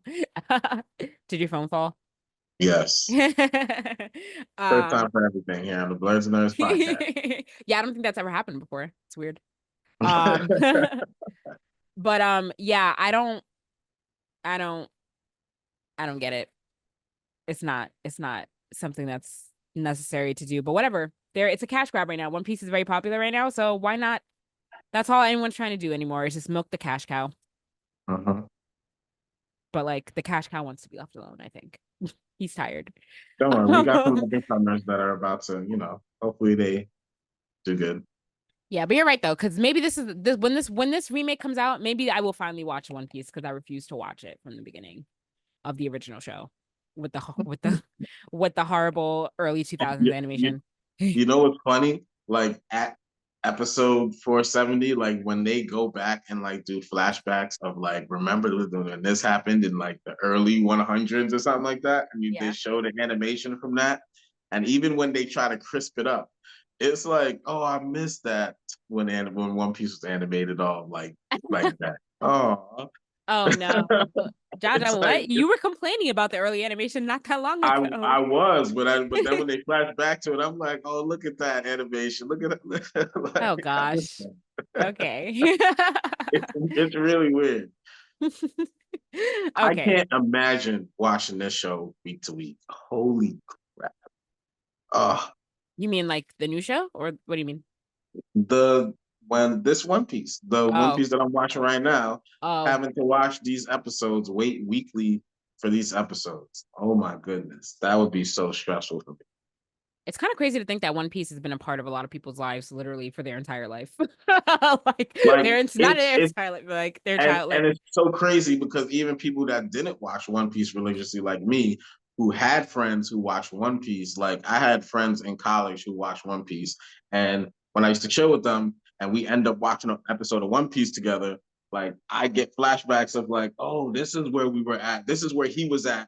Did your phone fall? Yes. First time for everything here on the Blerdsnerds podcast. Yeah, I don't think that's ever happened before. It's weird. But yeah, I don't I don't get it. It's not something that's necessary to do, but whatever. It's a cash grab right now. One Piece is very popular right now, so why not? That's all anyone's trying to do anymore is just milk the cash cow. Uh-huh. But like the cash cow wants to be left alone, I think. He's tired. Don't worry, we got some Um, other comers that are about to, hopefully they do good. yeah, but you're right though, because maybe when this remake comes out, maybe I will finally watch One Piece because I refused to watch it from the beginning of the original show with the horrible early 2000s You, animation. you know what's funny? Like at episode 470, like when they go back and like do flashbacks of like, remember when this happened in like the early 100s or something like that, and they Yeah. show the animation from that, and even when they try to crisp it up, it's like, oh, I missed that when One Piece was animated all like that. Oh, Oh no. it's Jaja, like what? You were complaining about the early animation not that long ago. I was, but then when they flash back to it, I'm like, oh, look at that animation. Look at it. Oh Like, gosh. Okay. it's really weird. I Okay. can't imagine watching this show week to week. Holy crap. Oh, You mean like the new show, or what do you mean? the the One Oh, Piece that I'm watching right now, oh. having to watch these episodes, wait weekly for these episodes. Oh my goodness. That would be so stressful for me. It's kind of crazy to think that One Piece has been a part of a lot of people's lives literally for their entire life. Like Like not it's their it's entire life, but like their and child, like and it's so crazy because even people that didn't watch One Piece religiously, like me, who had friends who watched One Piece, like I had friends in college who watched One Piece, and when I used to chill with them, and we end up watching an episode of One Piece together, like I get flashbacks of like, oh, this is where we were at, this is where he was at,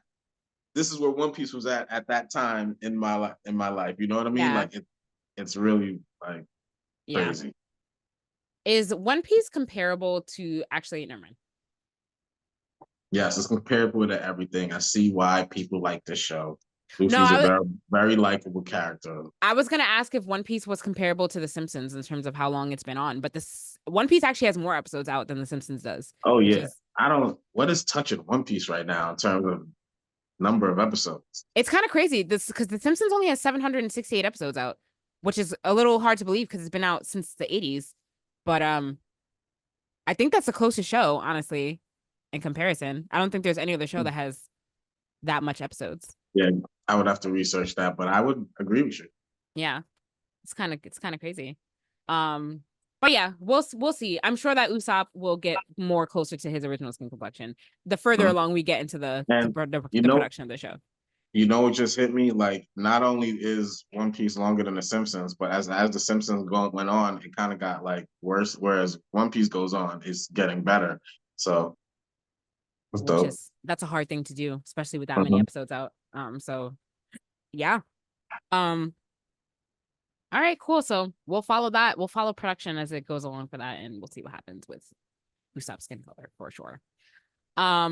this is where One Piece was at that time in my life. In my life, you know what I mean? yeah, Like it's really like yeah. crazy. Is One Piece comparable to actually never mind. Yes, it's comparable to everything. I see why people like this show. No, Luffy's a very, very likable character. I was gonna ask if One Piece was comparable to The Simpsons in terms of how long it's been on, but this One Piece actually has more episodes out than The Simpsons does, Oh which yeah, is what is touching One Piece right now in terms of number of episodes? it's kind of crazy. This because The Simpsons only has 768 episodes out, which is a little hard to believe because it's been out since the 80s. But I think that's the closest show, honestly, in comparison. I don't think there's any other show that has that much episodes. Yeah, I would have to research that, but I would agree with you. Yeah, it's kind of crazy. Um, but yeah, we'll see. I'm sure that Usopp will get more closer to his original skin complexion the further Mhm. along we get into And you the know, production of the show. what just hit me? Like, not only is One Piece longer than The Simpsons, but as the Simpsons went on, it kind of got like worse. Whereas One Piece goes on, it's getting better. So it's Which dope. is that's a hard thing to do, especially with that many Mhm. episodes out. So yeah. Um, all right, cool. So we'll follow that. We'll follow production as it goes along for that, and we'll see what happens with Usopp's skin color for sure. All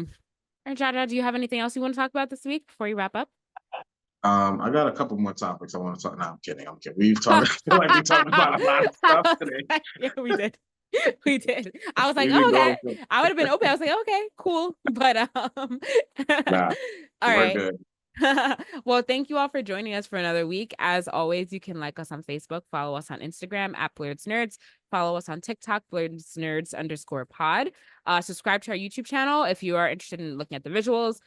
right, Jaja, do you have anything else you want to talk about this week before you wrap up? I got a couple more topics I want to talk. No, I'm kidding. I'm kidding. We've talked. I feel like we talked about a lot of stuff today. Yeah, we did. We did. I was like, We've oh, been okay. going for I would have been open. I was like, okay, cool. But nah. all We're right. good. Well, thank you all for joining us for another week. As always, you can like us on Facebook, follow us on Instagram at Blerdsnerds, follow us on TikTok, Blerdsnerds_pod. Subscribe to our YouTube channel if you are interested in looking at the visuals.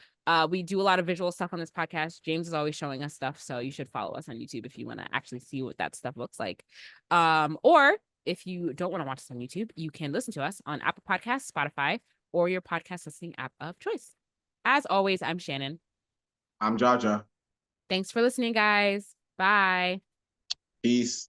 We do a lot of visual stuff on this podcast. James is always showing us stuff, so you should follow us on YouTube if you want to actually see what that stuff looks like. Or if you don't want to watch us on YouTube, you can listen to us on Apple Podcasts, Spotify, or your podcast listening app of choice. As always, I'm Shannon. I'm Jaja. Thanks for listening, guys. Bye. Peace.